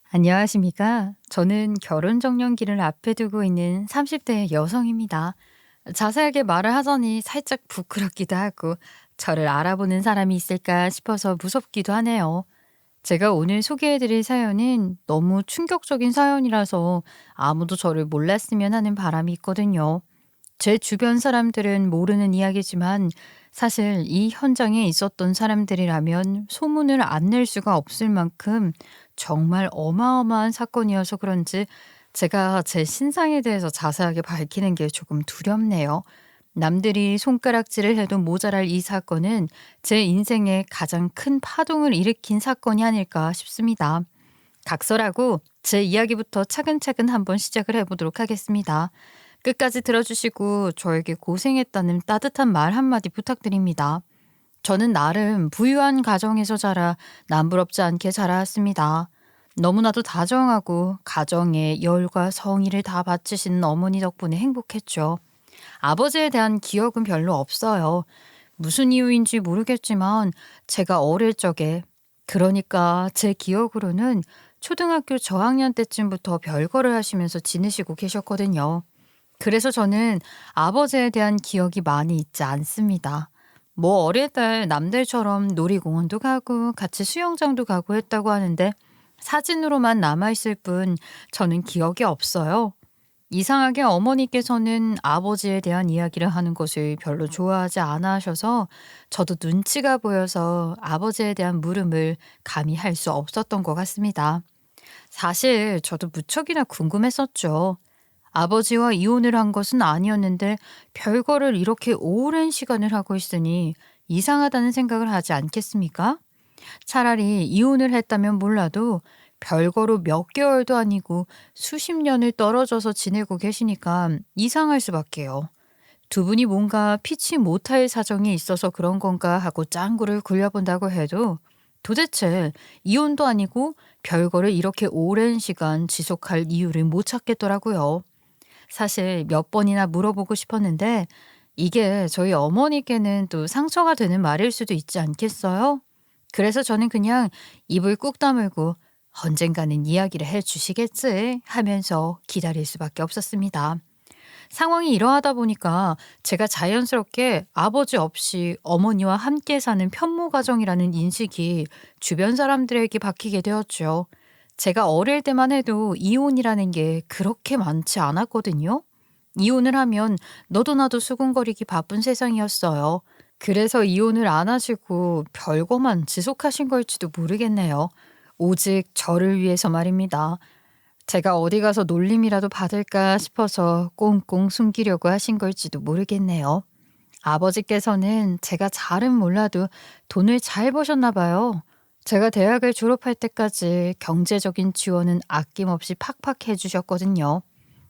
안녕하십니까? 저는 결혼 정년기를 앞에 두고 있는 30대 여성입니다. 자세하게 말을 하자니 살짝 부끄럽기도 하고 저를 알아보는 사람이 있을까 싶어서 무섭기도 하네요. 제가 오늘 소개해드릴 사연은 너무 충격적인 사연이라서 아무도 저를 몰랐으면 하는 바람이 있거든요. 제 주변 사람들은 모르는 이야기지만 사실 이 현장에 있었던 사람들이라면 소문을 안 낼 수가 없을 만큼 정말 어마어마한 사건이어서 그런지 제가 제 신상에 대해서 자세하게 밝히는 게 조금 두렵네요. 남들이 손가락질을 해도 모자랄 이 사건은 제 인생에 가장 큰 파동을 일으킨 사건이 아닐까 싶습니다. 각설하고 제 이야기부터 차근차근 한번 시작을 해보도록 하겠습니다. 끝까지 들어주시고 저에게 고생했다는 따뜻한 말 한마디 부탁드립니다. 저는 나름 부유한 가정에서 자라 남부럽지 않게 자라왔습니다. 너무나도 다정하고 가정에 열과 성의를 다 바치시는 어머니 덕분에 행복했죠. 아버지에 대한 기억은 별로 없어요. 무슨 이유인지 모르겠지만 제가 어릴 적에, 그러니까 제 기억으로는 초등학교 저학년 때쯤부터 별거를 하시면서 지내시고 계셨거든요. 그래서 저는 아버지에 대한 기억이 많이 있지 않습니다. 뭐 어릴 때 남들처럼 놀이공원도 가고 같이 수영장도 가고 했다고 하는데 사진으로만 남아있을 뿐 저는 기억이 없어요. 이상하게 어머니께서는 아버지에 대한 이야기를 하는 것을 별로 좋아하지 않아 하셔서 저도 눈치가 보여서 아버지에 대한 물음을 감히 할 수 없었던 것 같습니다. 사실 저도 무척이나 궁금했었죠. 아버지와 이혼을 한 것은 아니었는데 별거를 이렇게 오랜 시간을 하고 있으니 이상하다는 생각을 하지 않겠습니까? 차라리 이혼을 했다면 몰라도 별거로 몇 개월도 아니고 수십 년을 떨어져서 지내고 계시니까 이상할 수밖에요. 두 분이 뭔가 피치 못할 사정이 있어서 그런 건가 하고 짱구를 굴려본다고 해도 도대체 이혼도 아니고 별거를 이렇게 오랜 시간 지속할 이유를 못 찾겠더라고요. 사실 몇 번이나 물어보고 싶었는데 이게 저희 어머니께는 또 상처가 되는 말일 수도 있지 않겠어요? 그래서 저는 그냥 입을 꾹 다물고 언젠가는 이야기를 해 주시겠지 하면서 기다릴 수밖에 없었습니다. 상황이 이러하다 보니까 제가 자연스럽게 아버지 없이 어머니와 함께 사는 편모 가정이라는 인식이 주변 사람들에게 박히게 되었죠. 제가 어릴 때만 해도 이혼이라는 게 그렇게 많지 않았거든요. 이혼을 하면 너도 나도 수군거리기 바쁜 세상이었어요. 그래서 이혼을 안 하시고 별거만 지속하신 걸지도 모르겠네요. 오직 저를 위해서 말입니다. 제가 어디 가서 놀림이라도 받을까 싶어서 꽁꽁 숨기려고 하신 걸지도 모르겠네요. 아버지께서는 제가 잘은 몰라도 돈을 잘 버셨나 봐요. 제가 대학을 졸업할 때까지 경제적인 지원은 아낌없이 팍팍 해주셨거든요.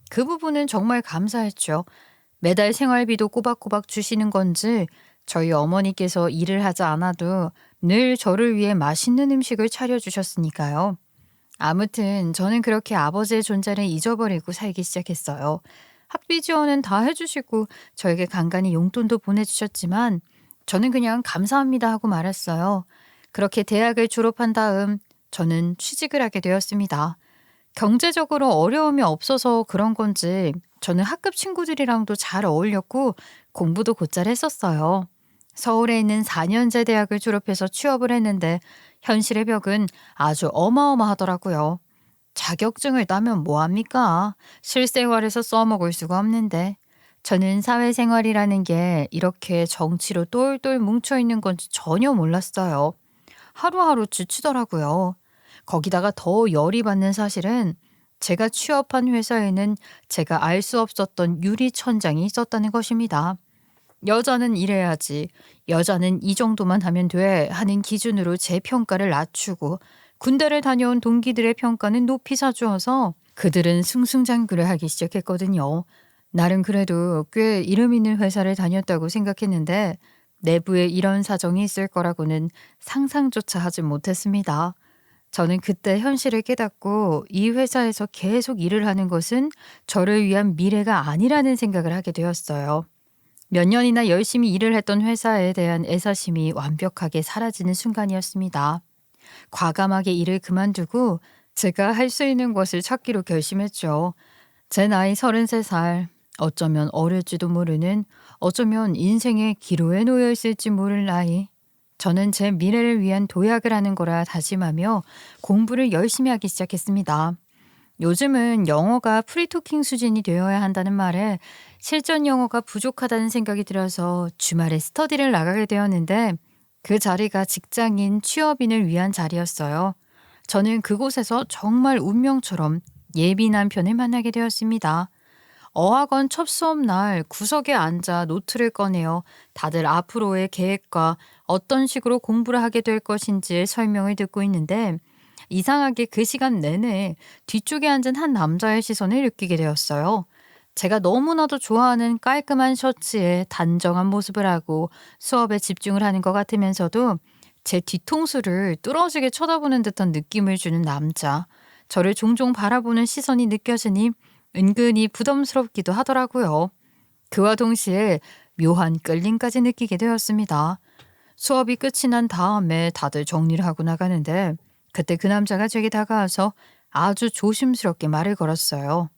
그 부분은 정말 감사했죠. 매달 생활비도 꼬박꼬박 주시는 건지 저희 어머니께서 일을 하지 않아도 늘 저를 위해 맛있는 음식을 차려주셨으니까요. 아무튼 저는 그렇게 아버지의 존재를 잊어버리고 살기 시작했어요. 학비 지원은 다 해주시고 저에게 간간히 용돈도 보내주셨지만 저는 그냥 감사합니다 하고 말았어요. 그렇게 대학을 졸업한 다음 저는 취직을 하게 되었습니다. 경제적으로 어려움이 없어서 그런 건지 저는 학급 친구들이랑도 잘 어울렸고 공부도 곧잘 했었어요. 서울에 있는 4년제 대학을 졸업해서 취업을 했는데 현실의 벽은 아주 어마어마하더라고요. 자격증을 따면 뭐합니까? 실생활에서 써먹을 수가 없는데. 저는 사회생활이라는 게 이렇게 정치로 똘똘 뭉쳐있는 건지 전혀 몰랐어요. 하루하루 지치더라고요. 거기다가 더 열이 받는 사실은 제가 취업한 회사에는 제가 알 수 없었던 유리천장이 있었다는 것입니다. 여자는 이래야지, 여자는 이 정도만 하면 돼 하는 기준으로 제 평가를 낮추고 군대를 다녀온 동기들의 평가는 높이 사주어서 그들은 승승장구를 하기 시작했거든요. 나름 그래도 꽤 이름 있는 회사를 다녔다고 생각했는데 내부에 이런 사정이 있을 거라고는 상상조차 하지 못했습니다. 저는 그때 현실을 깨닫고 이 회사에서 계속 일을 하는 것은 저를 위한 미래가 아니라는 생각을 하게 되었어요. 몇 년이나 열심히 일을 했던 회사에 대한 애사심이 완벽하게 사라지는 순간이었습니다. 과감하게 일을 그만두고 제가 할 수 있는 것을 찾기로 결심했죠. 제 나이 33살. 어쩌면 어릴지도 모르는, 어쩌면 인생의 기로에 놓여 있을지 모를 나이. 저는 제 미래를 위한 도약을 하는 거라 다짐하며 공부를 열심히 하기 시작했습니다. 요즘은 영어가 프리토킹 수준이 되어야 한다는 말에 실전 영어가 부족하다는 생각이 들어서 주말에 스터디를 나가게 되었는데, 그 자리가 직장인 취업인을 위한 자리였어요. 저는 그곳에서 정말 운명처럼 예비 남편을 만나게 되었습니다. 어학원 첫 수업 날 구석에 앉아 노트를 꺼내어 다들 앞으로의 계획과 어떤 식으로 공부를 하게 될 것인지의 설명을 듣고 있는데, 이상하게 그 시간 내내 뒤쪽에 앉은 한 남자의 시선을 느끼게 되었어요. 제가 너무나도 좋아하는 깔끔한 셔츠에 단정한 모습을 하고 수업에 집중을 하는 것 같으면서도 제 뒤통수를 뚫어지게 쳐다보는 듯한 느낌을 주는 남자. 저를 종종 바라보는 시선이 느껴지니 은근히 부담스럽기도 하더라고요. 그와 동시에 묘한 끌림까지 느끼게 되었습니다. 수업이 끝이 난 다음에 다들 정리를 하고 나가는데, 그때 그 남자가 제게 다가와서 아주 조심스럽게 말을 걸었어요.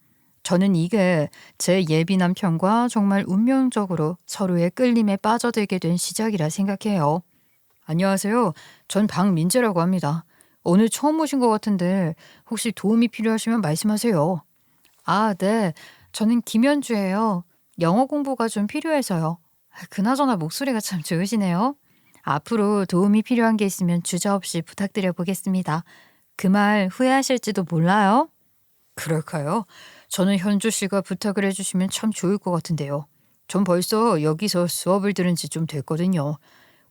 저는 이게 제 예비 남편과 정말 운명적으로 서로의 끌림에 빠져들게 된 시작이라 생각해요. 안녕하세요. 전 박민재라고 합니다. 오늘 처음 오신 것 같은데 혹시 도움이 필요하시면 말씀하세요. 아, 네. 저는 김현주예요. 영어 공부가 좀 필요해서요. 그나저나 목소리가 참 좋으시네요. 앞으로 도움이 필요한 게 있으면 주저없이 부탁드려 보겠습니다. 그 말 후회하실지도 몰라요. 그럴까요? 저는 현주 씨가 부탁을 해주시면 참 좋을 것 같은데요. 전 벌써 여기서 수업을 들은 지 좀 됐거든요.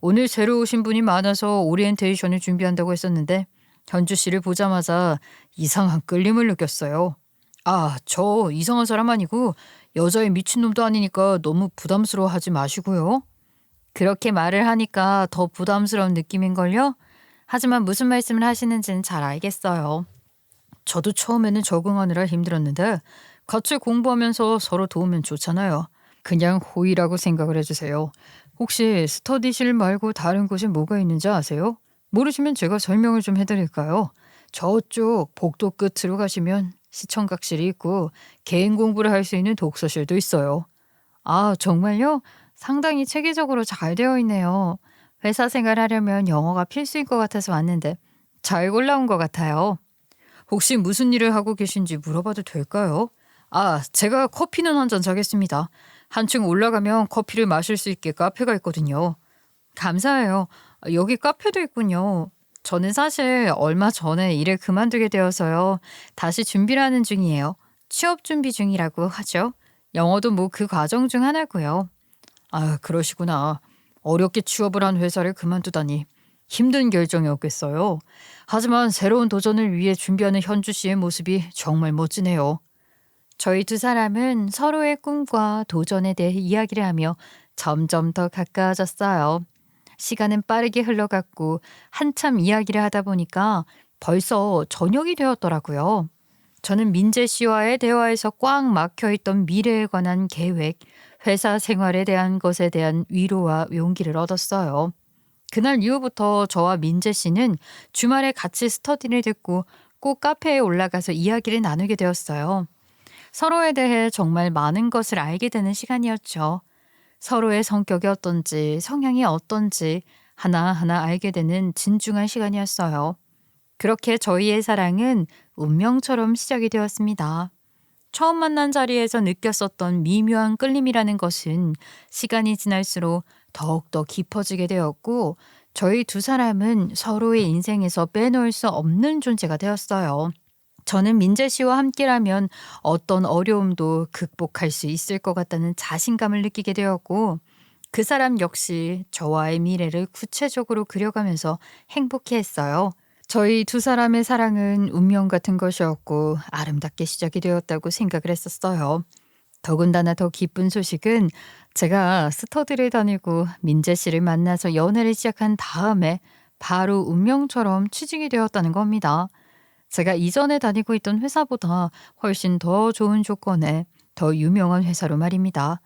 오늘 새로 오신 분이 많아서 오리엔테이션을 준비한다고 했었는데 현주 씨를 보자마자 이상한 끌림을 느꼈어요. 아, 저 이상한 사람 아니고 여자의 미친놈도 아니니까 너무 부담스러워하지 마시고요. 그렇게 말을 하니까 더 부담스러운 느낌인걸요? 하지만 무슨 말씀을 하시는지는 잘 알겠어요. 저도 처음에는 적응하느라 힘들었는데 같이 공부하면서 서로 도우면 좋잖아요. 그냥 호의라고 생각을 해주세요. 혹시 스터디실 말고 다른 곳에 뭐가 있는지 아세요? 모르시면 제가 설명을 좀 해드릴까요? 저쪽 복도 끝으로 가시면 시청각실이 있고 개인 공부를 할 수 있는 독서실도 있어요. 아, 정말요? 상당히 체계적으로 잘 되어 있네요. 회사 생활하려면 영어가 필수일 것 같아서 왔는데 잘 골라온 것 같아요. 혹시 무슨 일을 하고 계신지 물어봐도 될까요? 아, 제가 커피는 한 잔 사겠습니다. 한층 올라가면 커피를 마실 수 있게 카페가 있거든요. 감사해요. 여기 카페도 있군요. 저는 사실 얼마 전에 일을 그만두게 되어서요. 다시 준비를 하는 중이에요. 취업 준비 중이라고 하죠. 영어도 뭐 그 과정 중 하나고요. 아, 그러시구나. 어렵게 취업을 한 회사를 그만두다니. 힘든 결정이었겠어요. 하지만 새로운 도전을 위해 준비하는 현주 씨의 모습이 정말 멋지네요. 저희 두 사람은 서로의 꿈과 도전에 대해 이야기를 하며 점점 더 가까워졌어요. 시간은 빠르게 흘러갔고 한참 이야기를 하다 보니까 벌써 저녁이 되었더라고요. 저는 민재 씨와의 대화에서 꽉 막혀있던 미래에 관한 계획, 회사 생활에 대한 것에 대한 위로와 용기를 얻었어요. 그날 이후부터 저와 민재 씨는 주말에 같이 스터디를 듣고 꼭 카페에 올라가서 이야기를 나누게 되었어요. 서로에 대해 정말 많은 것을 알게 되는 시간이었죠. 서로의 성격이 어떤지, 성향이 어떤지 하나하나 알게 되는 진중한 시간이었어요. 그렇게 저희의 사랑은 운명처럼 시작이 되었습니다. 처음 만난 자리에서 느꼈었던 미묘한 끌림이라는 것은 시간이 지날수록 더욱더 깊어지게 되었고, 저희 두 사람은 서로의 인생에서 빼놓을 수 없는 존재가 되었어요. 저는 민재 씨와 함께라면 어떤 어려움도 극복할 수 있을 것 같다는 자신감을 느끼게 되었고, 그 사람 역시 저와의 미래를 구체적으로 그려가면서 행복해했어요. 저희 두 사람의 사랑은 운명 같은 것이었고 아름답게 시작이 되었다고 생각을 했었어요. 더군다나 더 기쁜 소식은 제가 스터디를 다니고 민재 씨를 만나서 연애를 시작한 다음에 바로 운명처럼 취직이 되었다는 겁니다. 제가 이전에 다니고 있던 회사보다 훨씬 더 좋은 조건에 더 유명한 회사로 말입니다.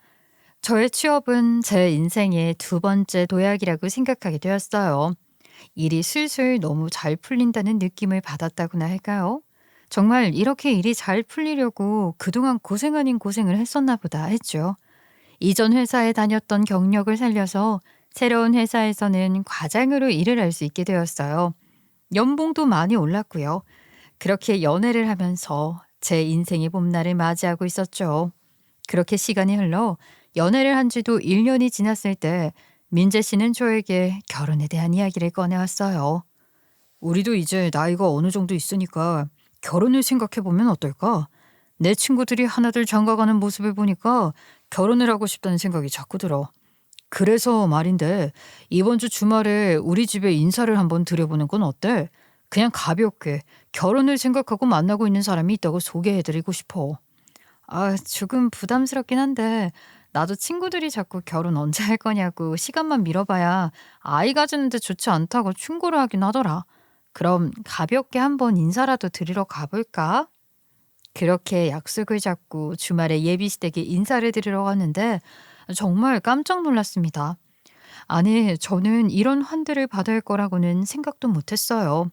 저의 취업은 제 인생의 두 번째 도약이라고 생각하게 되었어요. 일이 술술 너무 잘 풀린다는 느낌을 받았다고나 할까요? 정말 이렇게 일이 잘 풀리려고 그동안 고생 아닌 고생을 했었나 보다 했죠. 이전 회사에 다녔던 경력을 살려서 새로운 회사에서는 과장으로 일을 할 수 있게 되었어요. 연봉도 많이 올랐고요. 그렇게 연애를 하면서 제 인생의 봄날을 맞이하고 있었죠. 그렇게 시간이 흘러 연애를 한 지도 1년이 지났을 때 민재 씨는 저에게 결혼에 대한 이야기를 꺼내왔어요. 우리도 이제 나이가 어느 정도 있으니까 결혼을 생각해보면 어떨까? 내 친구들이 하나둘 장가가는 모습을 보니까 결혼을 하고 싶다는 생각이 자꾸 들어. 그래서 말인데 이번 주 주말에 우리 집에 인사를 한번 드려보는 건 어때? 그냥 가볍게 결혼을 생각하고 만나고 있는 사람이 있다고 소개해드리고 싶어. 아, 조금 부담스럽긴 한데 나도 친구들이 자꾸 결혼 언제 할 거냐고 시간만 미뤄봐야 아이 가지는데 좋지 않다고 충고를 하긴 하더라. 그럼 가볍게 한번 인사라도 드리러 가볼까? 그렇게 약속을 잡고 주말에 예비 시댁에 인사를 드리러 갔는데 정말 깜짝 놀랐습니다. 아니, 저는 이런 환대를 받을 거라고는 생각도 못했어요.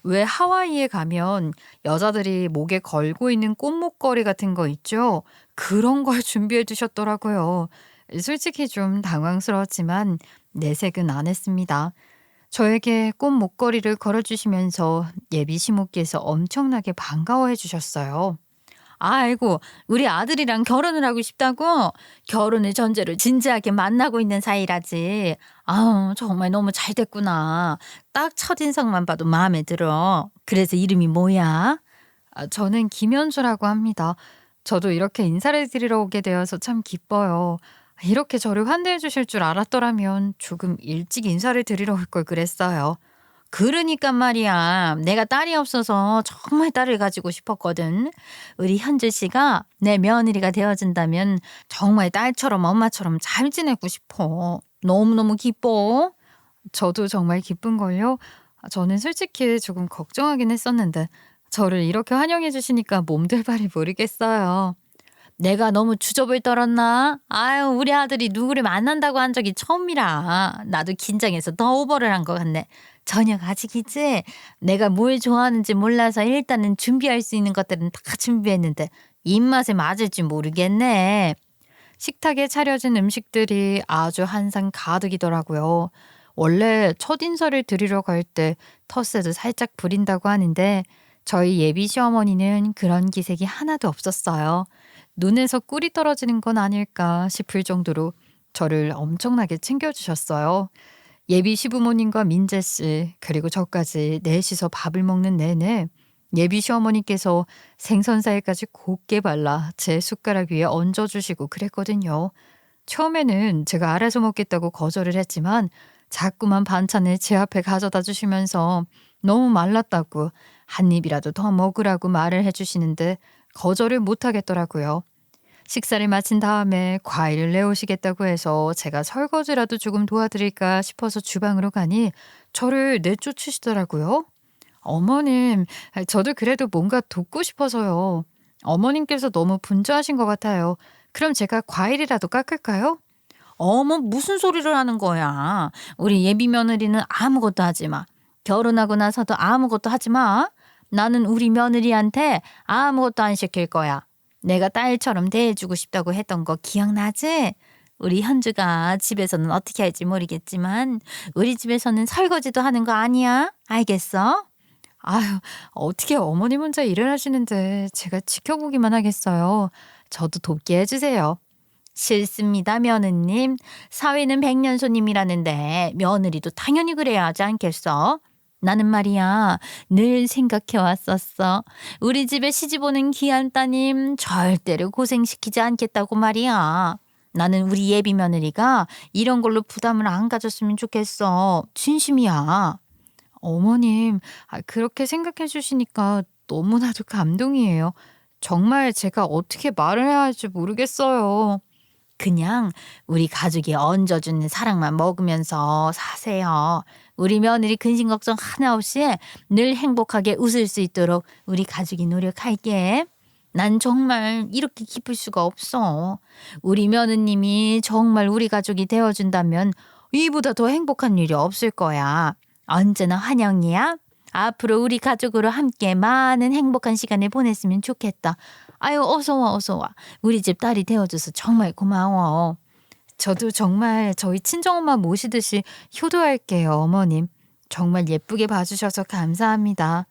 왜 하와이에 가면 여자들이 목에 걸고 있는 꽃목걸이 같은 거 있죠? 그런 걸 준비해 두셨더라고요. 솔직히 좀 당황스러웠지만 내색은 안 했습니다. 저에게 꽃 목걸이를 걸어주시면서 예비 시모께서 엄청나게 반가워해 주셨어요. 아이고, 우리 아들이랑 결혼을 하고 싶다고? 결혼을 전제로 진지하게 만나고 있는 사이라지. 아우, 정말 너무 잘 됐구나. 딱 첫인상만 봐도 마음에 들어. 그래서 이름이 뭐야? 아, 저는 김현주라고 합니다. 저도 이렇게 인사를 드리러 오게 되어서 참 기뻐요. 이렇게 저를 환대해 주실 줄 알았더라면 조금 일찍 인사를 드리러 올 걸 그랬어요. 그러니까 말이야. 내가 딸이 없어서 정말 딸을 가지고 싶었거든. 우리 현주 씨가 내 며느리가 되어준다면 정말 딸처럼 엄마처럼 잘 지내고 싶어. 너무너무 기뻐. 저도 정말 기쁜걸요. 저는 솔직히 조금 걱정하긴 했었는데 저를 이렇게 환영해 주시니까 몸둘 바를 모르겠어요. 내가 너무 주접을 떨었나? 아유, 우리 아들이 누구를 만난다고 한 적이 처음이라. 나도 긴장해서 더 오버를 한 것 같네. 저녁 아직이지? 내가 뭘 좋아하는지 몰라서 일단은 준비할 수 있는 것들은 다 준비했는데 입맛에 맞을지 모르겠네. 식탁에 차려진 음식들이 아주 한상 가득이더라고요. 원래 첫인사를 드리러 갈 때 텃세도 살짝 부린다고 하는데 저희 예비 시어머니는 그런 기색이 하나도 없었어요. 눈에서 꿀이 떨어지는 건 아닐까 싶을 정도로 저를 엄청나게 챙겨주셨어요. 예비 시부모님과 민재 씨 그리고 저까지 넷이서 밥을 먹는 내내 예비 시어머니께서 생선살까지 곱게 발라 제 숟가락 위에 얹어주시고 그랬거든요. 처음에는 제가 알아서 먹겠다고 거절을 했지만 자꾸만 반찬을 제 앞에 가져다 주시면서 너무 말랐다고 한 입이라도 더 먹으라고 말을 해주시는데 거절을 못 하겠더라고요. 식사를 마친 다음에 과일을 내오시겠다고 해서 제가 설거지라도 조금 도와드릴까 싶어서 주방으로 가니 저를 내쫓으시더라고요. 어머님, 저도 그래도 뭔가 돕고 싶어서요. 어머님께서 너무 분주하신 것 같아요. 그럼 제가 과일이라도 깎을까요? 어머, 무슨 소리를 하는 거야. 우리 예비 며느리는 아무것도 하지 마. 결혼하고 나서도 아무것도 하지 마. 나는 우리 며느리한테 아무것도 안 시킬 거야. 내가 딸처럼 대해주고 싶다고 했던 거 기억나지? 우리 현주가 집에서는 어떻게 할지 모르겠지만 우리 집에서는 설거지도 하는 거 아니야? 알겠어? 아유, 어떻게 어머님 혼자 일을 하시는데 제가 지켜보기만 하겠어요. 저도 돕게 해주세요. 싫습니다, 며느님. 사위는 백년손님이라는데 며느리도 당연히 그래야 하지 않겠어? 나는 말이야 늘 생각해 왔었어. 우리 집에 시집 오는 귀한 따님 절대로 고생시키지 않겠다고 말이야. 나는 우리 예비 며느리가 이런 걸로 부담을 안 가졌으면 좋겠어. 진심이야. 어머님, 그렇게 생각해 주시니까 너무나도 감동이에요. 정말 제가 어떻게 말을 해야 할지 모르겠어요. 그냥 우리 가족이 얹어주는 사랑만 먹으면서 사세요. 우리 며느리 근심 걱정 하나 없이 늘 행복하게 웃을 수 있도록 우리 가족이 노력할게. 난 정말 이렇게 기쁠 수가 없어. 우리 며느님이 정말 우리 가족이 되어준다면 이보다 더 행복한 일이 없을 거야. 언제나 환영이야. 앞으로 우리 가족으로 함께 많은 행복한 시간을 보냈으면 좋겠다. 아유, 어서 와, 어서 와. 우리 집 딸이 되어줘서 정말 고마워. 저도 정말 저희 친정엄마 모시듯이 효도할게요, 어머님. 정말 예쁘게 봐주셔서 감사합니다.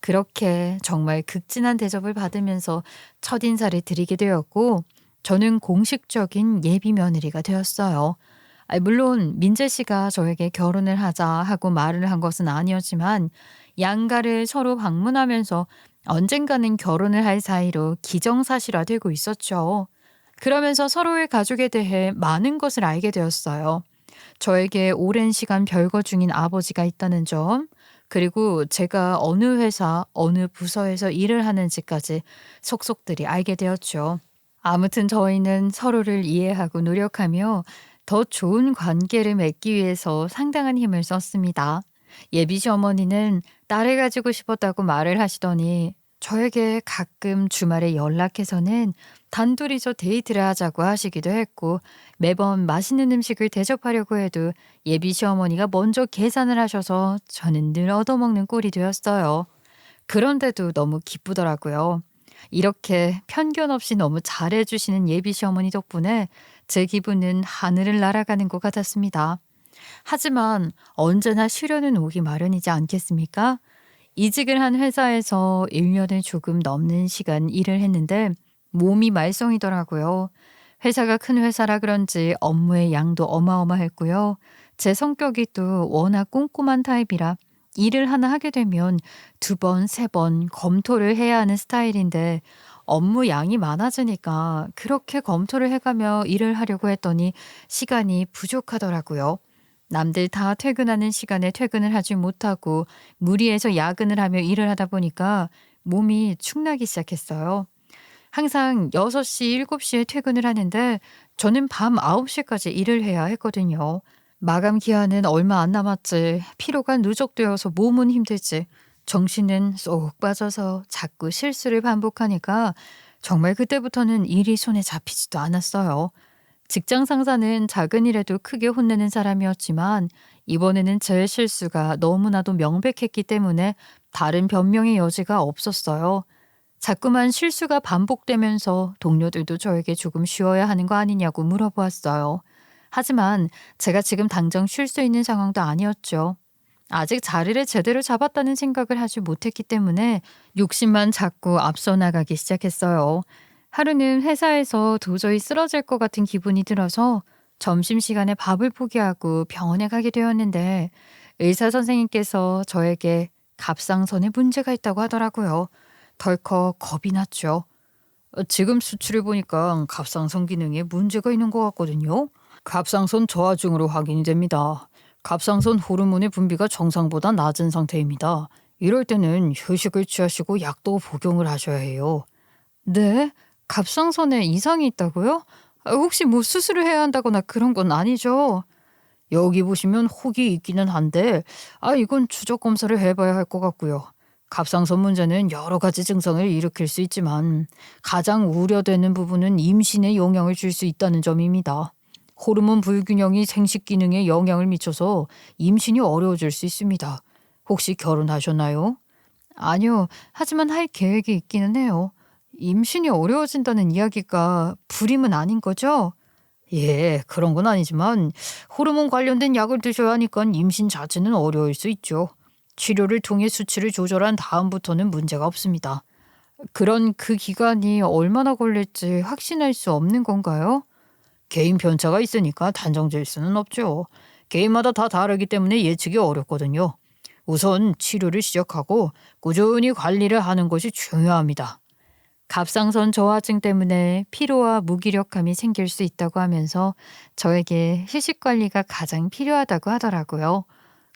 그렇게 정말 극진한 대접을 받으면서 첫인사를 드리게 되었고, 저는 공식적인 예비 며느리가 되었어요. 물론 민재 씨가 저에게 결혼을 하자 하고 말을 한 것은 아니었지만, 양가를 서로 방문하면서 언젠가는 결혼을 할 사이로 기정사실화되고 있었죠. 그러면서 서로의 가족에 대해 많은 것을 알게 되었어요. 저에게 오랜 시간 별거 중인 아버지가 있다는 점, 그리고 제가 어느 회사, 어느 부서에서 일을 하는지까지 속속들이 알게 되었죠. 아무튼 저희는 서로를 이해하고 노력하며 더 좋은 관계를 맺기 위해서 상당한 힘을 썼습니다. 예비 시어머니는 딸을 가지고 싶었다고 말을 하시더니 저에게 가끔 주말에 연락해서는 단둘이서 데이트를 하자고 하시기도 했고, 매번 맛있는 음식을 대접하려고 해도 예비 시어머니가 먼저 계산을 하셔서 저는 늘 얻어먹는 꼴이 되었어요. 그런데도 너무 기쁘더라고요. 이렇게 편견 없이 너무 잘해주시는 예비 시어머니 덕분에 제 기분은 하늘을 날아가는 것 같았습니다. 하지만 언제나 시련은 오기 마련이지 않겠습니까? 이직을 한 회사에서 1년을 조금 넘는 시간 일을 했는데 몸이 말썽이더라고요. 회사가 큰 회사라 그런지 업무의 양도 어마어마했고요. 제 성격이 또 워낙 꼼꼼한 타입이라 일을 하나 하게 되면 2번, 3번 검토를 해야 하는 스타일인데, 업무 양이 많아지니까 그렇게 검토를 해가며 일을 하려고 했더니 시간이 부족하더라고요. 남들 다 퇴근하는 시간에 퇴근을 하지 못하고 무리해서 야근을 하며 일을 하다 보니까 몸이 축나기 시작했어요. 항상 6시, 7시에 퇴근을 하는데 저는 밤 9시까지 일을 해야 했거든요. 마감 기한은 얼마 안 남았지. 피로가 누적되어서 몸은 힘들지. 정신은 쏙 빠져서 자꾸 실수를 반복하니까 정말 그때부터는 일이 손에 잡히지도 않았어요. 직장 상사는 작은 일에도 크게 혼내는 사람이었지만 이번에는 제 실수가 너무나도 명백했기 때문에 다른 변명의 여지가 없었어요. 자꾸만 실수가 반복되면서 동료들도 저에게 조금 쉬어야 하는 거 아니냐고 물어보았어요. 하지만 제가 지금 당장 쉴 수 있는 상황도 아니었죠. 아직 자리를 제대로 잡았다는 생각을 하지 못했기 때문에 욕심만 자꾸 앞서 나가기 시작했어요. 하루는 회사에서 도저히 쓰러질 것 같은 기분이 들어서 점심시간에 밥을 포기하고 병원에 가게 되었는데, 의사 선생님께서 저에게 갑상선에 문제가 있다고 하더라고요. 덜컥 겁이 났죠. 지금 수치를 보니까 갑상선 기능에 문제가 있는 것 같거든요. 갑상선 저하증으로 확인이 됩니다. 갑상선 호르몬의 분비가 정상보다 낮은 상태입니다. 이럴 때는 휴식을 취하시고 약도 복용을 하셔야 해요. 네? 갑상선에 이상이 있다고요? 혹시 뭐 수술을 해야 한다거나 그런 건 아니죠? 여기 보시면 혹이 있기는 한데 이건 추적 검사를 해봐야 할 것 같고요. 갑상선 문제는 여러 가지 증상을 일으킬 수 있지만 가장 우려되는 부분은 임신에 영향을 줄 수 있다는 점입니다. 호르몬 불균형이 생식 기능에 영향을 미쳐서 임신이 어려워질 수 있습니다. 혹시 결혼하셨나요? 아니요. 하지만 할 계획이 있기는 해요. 임신이 어려워진다는 이야기가 불임은 아닌 거죠? 예, 그런 건 아니지만 호르몬 관련된 약을 드셔야 하니까 임신 자체는 어려울 수 있죠. 치료를 통해 수치를 조절한 다음부터는 문제가 없습니다. 그런 그 기간이 얼마나 걸릴지 확신할 수 없는 건가요? 개인 편차가 있으니까 단정질 수는 없죠. 개인마다 다 다르기 때문에 예측이 어렵거든요. 우선 치료를 시작하고 꾸준히 관리를 하는 것이 중요합니다. 갑상선 저하증 때문에 피로와 무기력함이 생길 수 있다고 하면서 저에게 휴식 관리가 가장 필요하다고 하더라고요.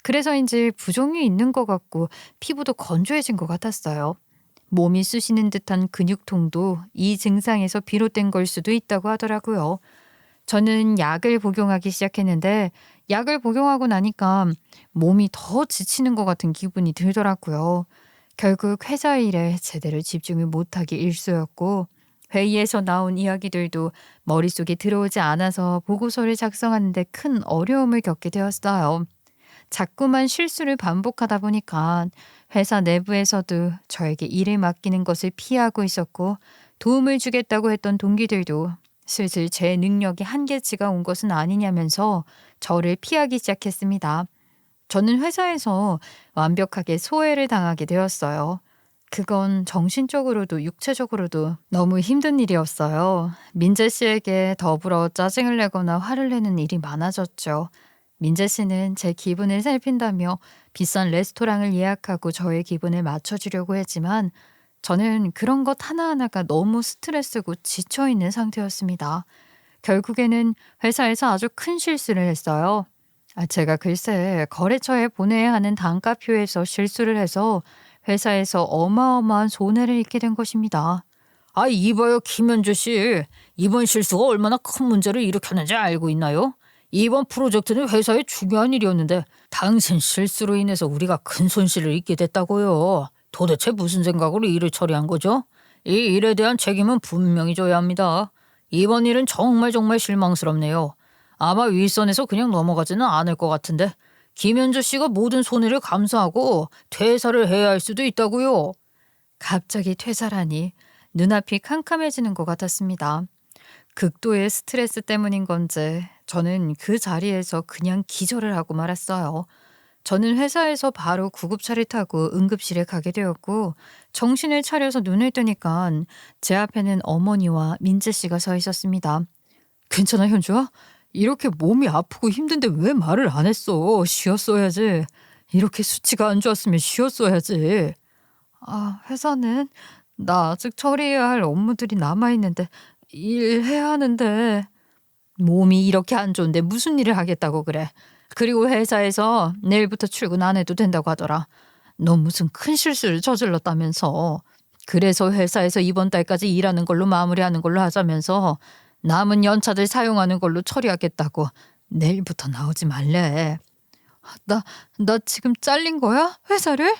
그래서인지 부종이 있는 것 같고 피부도 건조해진 것 같았어요. 몸이 쑤시는 듯한 근육통도 이 증상에서 비롯된 걸 수도 있다고 하더라고요. 저는 약을 복용하기 시작했는데 약을 복용하고 나니까 몸이 더 지치는 것 같은 기분이 들더라고요. 결국 회사 일에 제대로 집중을 못하기 일쑤였고, 회의에서 나온 이야기들도 머릿속에 들어오지 않아서 보고서를 작성하는데 큰 어려움을 겪게 되었어요. 자꾸만 실수를 반복하다 보니까 회사 내부에서도 저에게 일을 맡기는 것을 피하고 있었고, 도움을 주겠다고 했던 동기들도 슬슬 제 능력이 한계치가 온 것은 아니냐면서 저를 피하기 시작했습니다. 저는 회사에서 완벽하게 소외를 당하게 되었어요. 그건 정신적으로도 육체적으로도 너무 힘든 일이었어요. 민재 씨에게 더불어 짜증을 내거나 화를 내는 일이 많아졌죠. 민재 씨는 제 기분을 살핀다며 비싼 레스토랑을 예약하고 저의 기분을 맞춰주려고 했지만, 저는 그런 것 하나하나가 너무 스트레스고 지쳐있는 상태였습니다. 결국에는 회사에서 아주 큰 실수를 했어요. 제가 글쎄 거래처에 보내야 하는 단가표에서 실수를 해서 회사에서 어마어마한 손해를 입게 된 것입니다. 이봐요, 김현주 씨. 이번 실수가 얼마나 큰 문제를 일으켰는지 알고 있나요? 이번 프로젝트는 회사의 중요한 일이었는데 당신 실수로 인해서 우리가 큰 손실을 입게 됐다고요. 도대체 무슨 생각으로 일을 처리한 거죠? 이 일에 대한 책임은 분명히 져야 합니다. 이번 일은 정말 실망스럽네요. 아마 윗선에서 그냥 넘어가지는 않을 것 같은데 김현주 씨가 모든 손해를 감수하고 퇴사를 해야 할 수도 있다고요. 갑자기 퇴사라니 눈앞이 캄캄해지는 것 같았습니다. 극도의 스트레스 때문인 건지 저는 그 자리에서 그냥 기절을 하고 말았어요. 저는 회사에서 바로 구급차를 타고 응급실에 가게 되었고, 정신을 차려서 눈을 뜨니까 제 앞에는 어머니와 민재 씨가 서 있었습니다. 괜찮아, 현주야? 이렇게 몸이 아프고 힘든데 왜 말을 안 했어? 쉬었어야지. 이렇게 수치가 안 좋았으면 쉬었어야지. 회사는 나 아직 처리해야 할 업무들이 남아있는데 일해야 하는데. 몸이 이렇게 안 좋은데 무슨 일을 하겠다고 그래. 그리고 회사에서 내일부터 출근 안 해도 된다고 하더라. 너 무슨 큰 실수를 저질렀다면서. 그래서 회사에서 이번 달까지 일하는 걸로 마무리하는 걸로 하자면서 남은 연차들 사용하는 걸로 처리하겠다고. 내일부터 나오지 말래. 나 지금 잘린 거야? 회사를?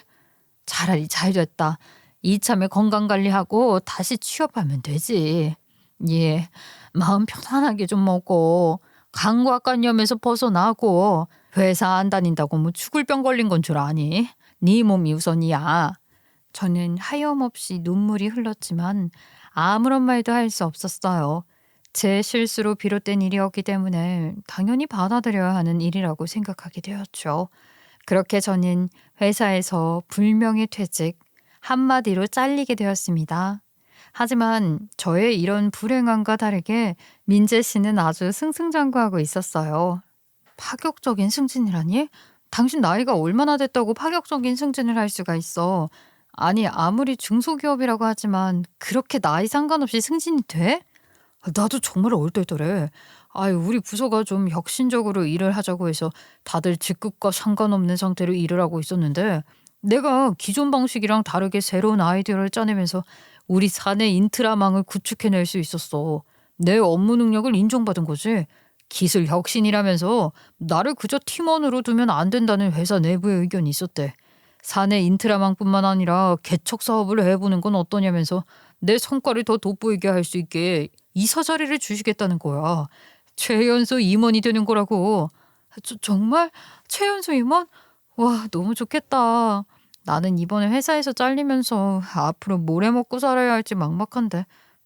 차라리 잘 됐다. 이참에 건강관리하고 다시 취업하면 되지. 예, 마음 편안하게 좀 먹고 강박관념에서 벗어나고 회사 안 다닌다고 뭐 죽을 병 걸린 건 줄 아니? 네 몸이 우선이야. 저는 하염없이 눈물이 흘렀지만 아무런 말도 할 수 없었어요. 제 실수로 비롯된 일이었기 때문에 당연히 받아들여야 하는 일이라고 생각하게 되었죠. 그렇게 저는 회사에서 불명예 퇴직, 한마디로 잘리게 되었습니다. 하지만 저의 이런 불행함과 다르게 민재 씨는 아주 승승장구하고 있었어요. 파격적인 승진이라니? 당신 나이가 얼마나 됐다고 파격적인 승진을 할 수가 있어? 아니, 아무리 중소기업이라고 하지만 그렇게 나이 상관없이 승진이 돼? 나도 정말 얼떨떨해. 우리 부서가 좀 혁신적으로 일을 하자고 해서 다들 직급과 상관없는 상태로 일을 하고 있었는데, 내가 기존 방식이랑 다르게 새로운 아이디어를 짜내면서 우리 사내 인트라망을 구축해낼 수 있었어. 내 업무 능력을 인정받은 거지. 기술 혁신이라면서 나를 그저 팀원으로 두면 안 된다는 회사 내부의 의견이 있었대. 사내 인트라망뿐만 아니라 개척 사업을 해보는 건 어떠냐면서 내 성과를 더 돋보이게 할 수 있게 이사 자리를 주시겠다는 거야. 최연소 임원이 되는 거라고. 정말? 최연소 임원? 와, 너무 좋겠다. 나는 이번에 회사에서 잘리면서 앞으로 뭘 해먹고 살아야 할지 막막한데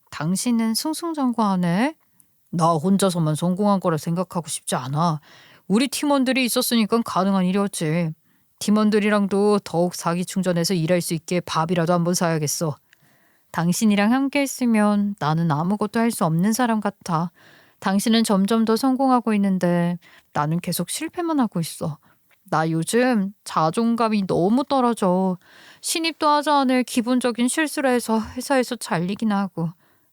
당신은 승승장구하네. 나 혼자서만 성공한 거라 생각하고 싶지 않아. 우리 팀원들이 있었으니까 가능한 일이었지. 팀원들이랑도 더욱 사기 충전해서 일할 수 있게 밥이라도 한번 사야겠어. 당신이랑 함께 있으면 나는 아무것도 할 수 없는 사람 같아. 당신은 점점 더 성공하고 있는데 나는 계속 실패만 하고 있어. 나 요즘 자존감이 너무 떨어져. 신입도 하지 않을 기본적인 실수를 해서 회사에서 잘리긴 하고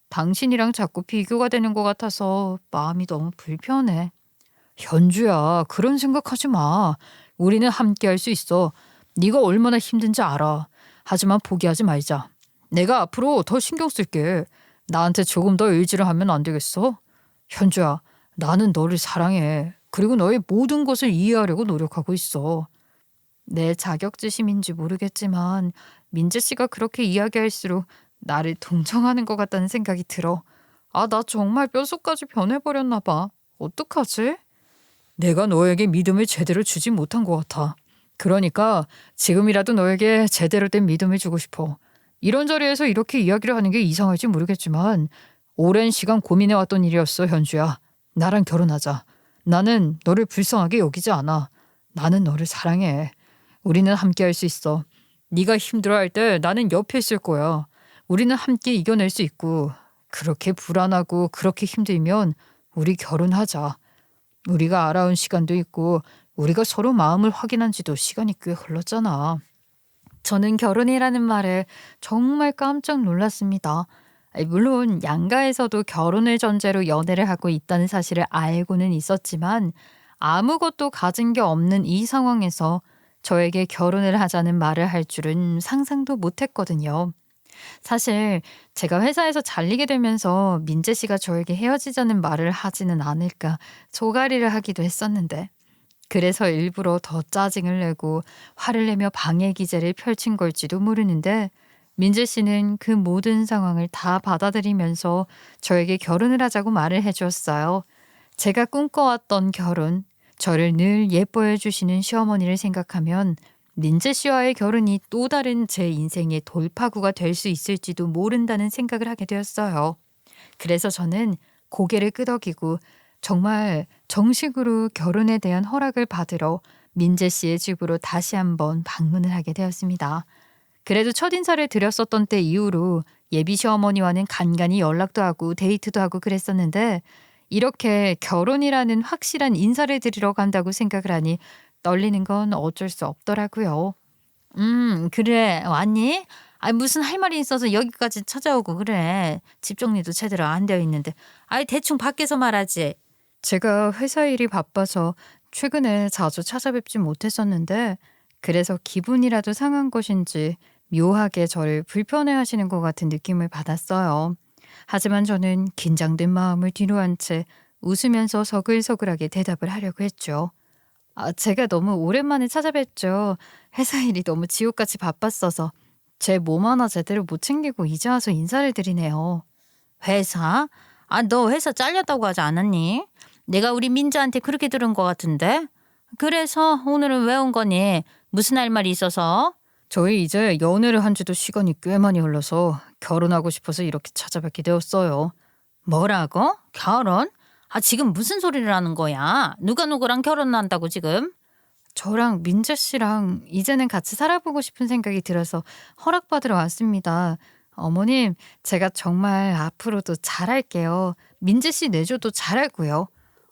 당신이랑 자꾸 비교가 되는 것 같아서 마음이 너무 불편해. 현주야, 그런 생각하지 마. 우리는 함께 할 수 있어. 네가 얼마나 힘든지 알아. 하지만 포기하지 말자. 내가 앞으로 더 신경 쓸게. 나한테 조금 더 의지를 하면 안 되겠어? 현주야, 나는 너를 사랑해. 그리고 너의 모든 것을 이해하려고 노력하고 있어. 내 자격지심인지 모르겠지만 민재 씨가 그렇게 이야기할수록 나를 동정하는 것 같다는 생각이 들어. 나 정말 뼛속까지 변해버렸나 봐. 어떡하지? 내가 너에게 믿음을 제대로 주지 못한 것 같아. 그러니까 지금이라도 너에게 제대로 된 믿음을 주고 싶어. 이런 자리에서 이렇게 이야기를 하는 게 이상할지 모르겠지만 오랜 시간 고민해왔던 일이었어, 현주야. 나랑 결혼하자. 나는 너를 불쌍하게 여기지 않아. 나는 너를 사랑해. 우리는 함께 할 수 있어. 네가 힘들어할 때 나는 옆에 있을 거야. 우리는 함께 이겨낼 수 있고 그렇게 불안하고 그렇게 힘들면 우리 결혼하자. 우리가 알아온 시간도 있고 우리가 서로 마음을 확인한 지도 시간이 꽤 흘렀잖아. 저는 결혼이라는 말에 정말 깜짝 놀랐습니다. 물론 양가에서도 결혼을 전제로 연애를 하고 있다는 사실을 알고는 있었지만 아무것도 가진 게 없는 이 상황에서 저에게 결혼을 하자는 말을 할 줄은 상상도 못했거든요. 사실 제가 회사에서 잘리게 되면서 민재 씨가 저에게 헤어지자는 말을 하지는 않을까 소가리를 하기도 했었는데 그래서 일부러 더 짜증을 내고 화를 내며 방해 기제를 펼친 걸지도 모르는데 민재 씨는 그 모든 상황을 다 받아들이면서 저에게 결혼을 하자고 말을 해주었어요. 제가 꿈꿔왔던 결혼, 저를 늘 예뻐해 주시는 시어머니를 생각하면 민재 씨와의 결혼이 또 다른 제 인생의 돌파구가 될 수 있을지도 모른다는 생각을 하게 되었어요. 그래서 저는 고개를 끄덕이고 정말 정식으로 결혼에 대한 허락을 받으러 민재 씨의 집으로 다시 한번 방문을 하게 되었습니다. 그래도 첫인사를 드렸었던 때 이후로 예비 시어머니와는 간간히 연락도 하고 데이트도 하고 그랬었는데 이렇게 결혼이라는 확실한 인사를 드리러 간다고 생각을 하니 떨리는 건 어쩔 수 없더라고요. 그래. 왔니? 아이, 무슨 할 말이 있어서 여기까지 찾아오고 그래. 집 정리도 제대로 안 되어 있는데. 아이, 대충 밖에서 말하지. 제가 회사 일이 바빠서 최근에 자주 찾아뵙지 못했었는데 그래서 기분이라도 상한 것인지 묘하게 저를 불편해하시는 것 같은 느낌을 받았어요. 하지만 저는 긴장된 마음을 뒤로한 채 웃으면서 서글서글하게 대답을 하려고 했죠. 제가 너무 오랜만에 찾아뵙죠. 회사 일이 너무 지옥같이 바빴어서 제 몸 하나 제대로 못 챙기고 이제 와서 인사를 드리네요. 회사? 아, 너 회사 잘렸다고 하지 않았니? 내가 우리 민자한테 그렇게 들은 것 같은데? 그래서 오늘은 왜 온 거니? 무슨 할 말이 있어서? 저희 이제 연애를 한 지도 시간이 꽤 많이 흘러서 결혼하고 싶어서 이렇게 찾아뵙게 되었어요. 뭐라고? 결혼? 아, 지금 무슨 소리를 하는 거야? 누가 누구랑 결혼한다고 지금? 저랑 민재 씨랑 이제는 같이 살아보고 싶은 생각이 들어서 허락받으러 왔습니다. 어머님, 제가 정말 앞으로도 잘할게요. 민재 씨 내조도 잘하고요.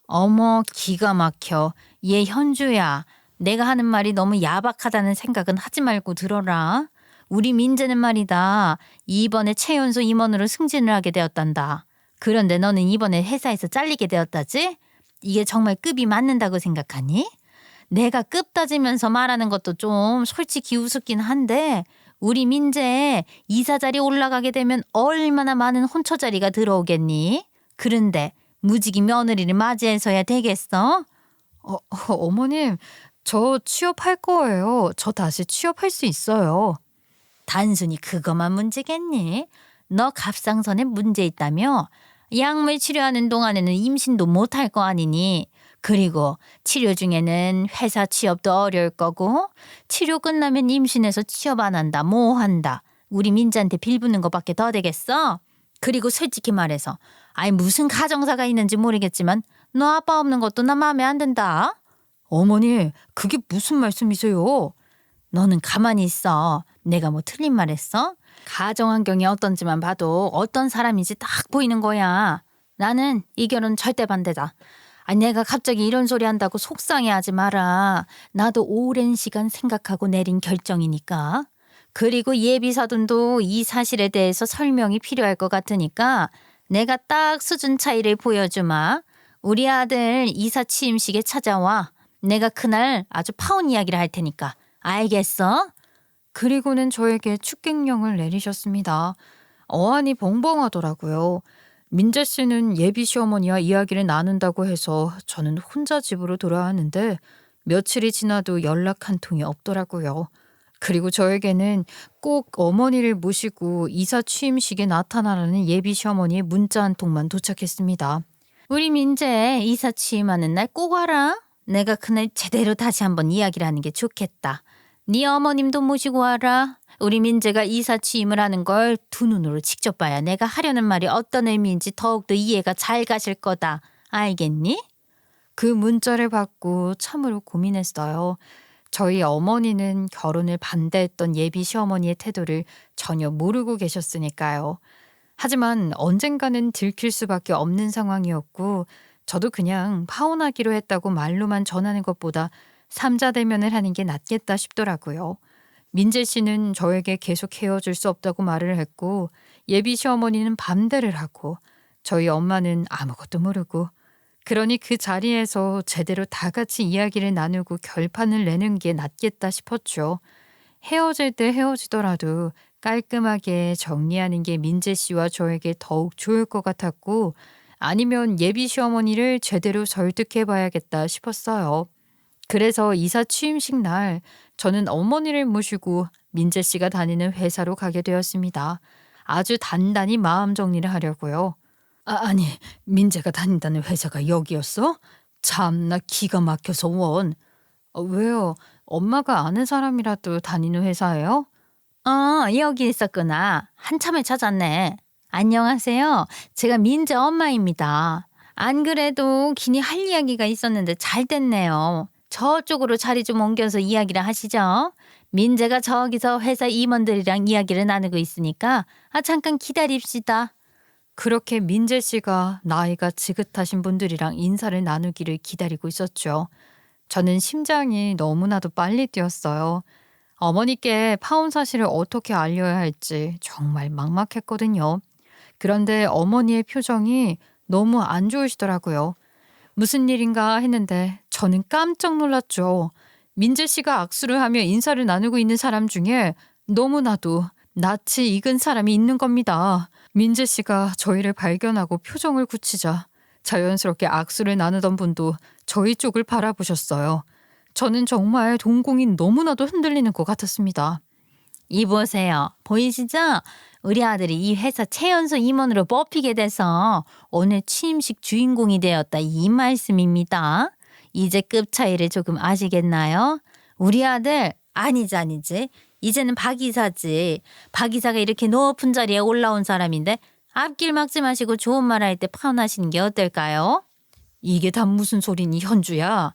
어머, 기가 막혀. 얘 현주야. 내가 하는 말이 너무 야박하다는 생각은 하지 말고 들어라. 우리 민재는 말이다. 이번에 최연소 임원으로 승진을 하게 되었단다. 그런데 너는 이번에 회사에서 잘리게 되었다지? 이게 정말 급이 맞는다고 생각하니? 내가 급 따지면서 말하는 것도 좀 솔직히 우습긴 한데 우리 민재 이사 자리 올라가게 되면 얼마나 많은 혼처 자리가 들어오겠니? 그런데 무직이 며느리를 맞이해서야 되겠어? 어머님, 저 취업할 거예요. 저 다시 취업할 수 있어요. 단순히 그것만 문제겠니? 너 갑상선에 문제 있다며? 약물 치료하는 동안에는 임신도 못할 거 아니니? 그리고 치료 중에는 회사 취업도 어려울 거고 치료 끝나면 임신해서 취업 안 한다 뭐 한다. 우리 민지한테 빌붙는 것밖에 더 되겠어? 그리고 솔직히 말해서 아니 무슨 가정사가 있는지 모르겠지만 너 아빠 없는 것도 나 마음에 안 든다. 어머니, 그게 무슨 말씀이세요? 너는 가만히 있어. 내가 뭐 틀린 말 했어? 가정 환경이 어떤지만 봐도 어떤 사람인지 딱 보이는 거야. 나는 이 결혼 절대 반대다. 아니 내가 갑자기 이런 소리 한다고 속상해하지 마라. 나도 오랜 시간 생각하고 내린 결정이니까. 그리고 예비사돈도 이 사실에 대해서 설명이 필요할 것 같으니까 내가 딱 수준 차이를 보여주마. 우리 아들 이사 취임식에 찾아와. 내가 그날 아주 파운 이야기를 할 테니까. 알겠어? 그리고는 저에게 축객령을 내리셨습니다. 어안이 벙벙하더라고요. 민재 씨는 예비 시어머니와 이야기를 나눈다고 해서 저는 혼자 집으로 돌아왔는데 며칠이 지나도 연락 한 통이 없더라고요. 그리고 저에게는 꼭 어머니를 모시고 이사 취임식에 나타나라는 예비 시어머니의 문자 한 통만 도착했습니다. 우리 민재 이사 취임하는 날 꼭 와라. 내가 그날 제대로 다시 한번 이야기를 하는 게 좋겠다. 네 어머님도 모시고 와라. 우리 민재가 이사 취임을 하는 걸 두 눈으로 직접 봐야 내가 하려는 말이 어떤 의미인지 더욱더 이해가 잘 가실 거다. 알겠니? 그 문자를 받고 참으로 고민했어요. 저희 어머니는 결혼을 반대했던 예비 시어머니의 태도를 전혀 모르고 계셨으니까요. 하지만 언젠가는 들킬 수밖에 없는 상황이었고 저도 그냥 파혼하기로 했다고 말로만 전하는 것보다 삼자 대면을 하는 게 낫겠다 싶더라고요. 민재 씨는 저에게 계속 헤어질 수 없다고 말을 했고 예비 시어머니는 반대를 하고 저희 엄마는 아무것도 모르고 그러니 그 자리에서 제대로 다 같이 이야기를 나누고 결판을 내는 게 낫겠다 싶었죠. 헤어질 때 헤어지더라도 깔끔하게 정리하는 게 민재 씨와 저에게 더욱 좋을 것 같았고 아니면 예비 시어머니를 제대로 설득해 봐야겠다 싶었어요. 그래서 이사 취임식 날 저는 어머니를 모시고 민재 씨가 다니는 회사로 가게 되었습니다. 아주 단단히 마음 정리를 하려고요. 아니, 민재가 다닌다는 회사가 여기였어? 참나 기가 막혀서 원. 왜요? 엄마가 아는 사람이라도 다니는 회사예요? 여기 있었구나. 한참을 찾았네. 안녕하세요. 제가 민재 엄마입니다. 안 그래도 긴히 할 이야기가 있었는데 잘 됐네요. 저쪽으로 자리 좀 옮겨서 이야기를 하시죠. 민재가 저기서 회사 임원들이랑 이야기를 나누고 있으니까 잠깐 기다립시다. 그렇게 민재 씨가 나이가 지긋하신 분들이랑 인사를 나누기를 기다리고 있었죠. 저는 심장이 너무나도 빨리 뛰었어요. 어머니께 파혼 사실을 어떻게 알려야 할지 정말 막막했거든요. 그런데 어머니의 표정이 너무 안 좋으시더라고요. 무슨 일인가 했는데 저는 깜짝 놀랐죠. 민재 씨가 악수를 하며 인사를 나누고 있는 사람 중에 너무나도 낯이 익은 사람이 있는 겁니다. 민재 씨가 저희를 발견하고 표정을 굳히자 자연스럽게 악수를 나누던 분도 저희 쪽을 바라보셨어요. 저는 정말 동공이 너무나도 흔들리는 것 같았습니다. 이 보세요. 보이시죠? 우리 아들이 이 회사 최연소 임원으로 뽑히게 돼서 오늘 취임식 주인공이 되었다 이 말씀입니다. 이제 급 차이를 조금 아시겠나요? 우리 아들 아니지. 이제는 박 이사지. 박 이사가 이렇게 높은 자리에 올라온 사람인데 앞길 막지 마시고 좋은 말 할 때 파혼하시는 게 어떨까요? 이게 다 무슨 소리니 현주야?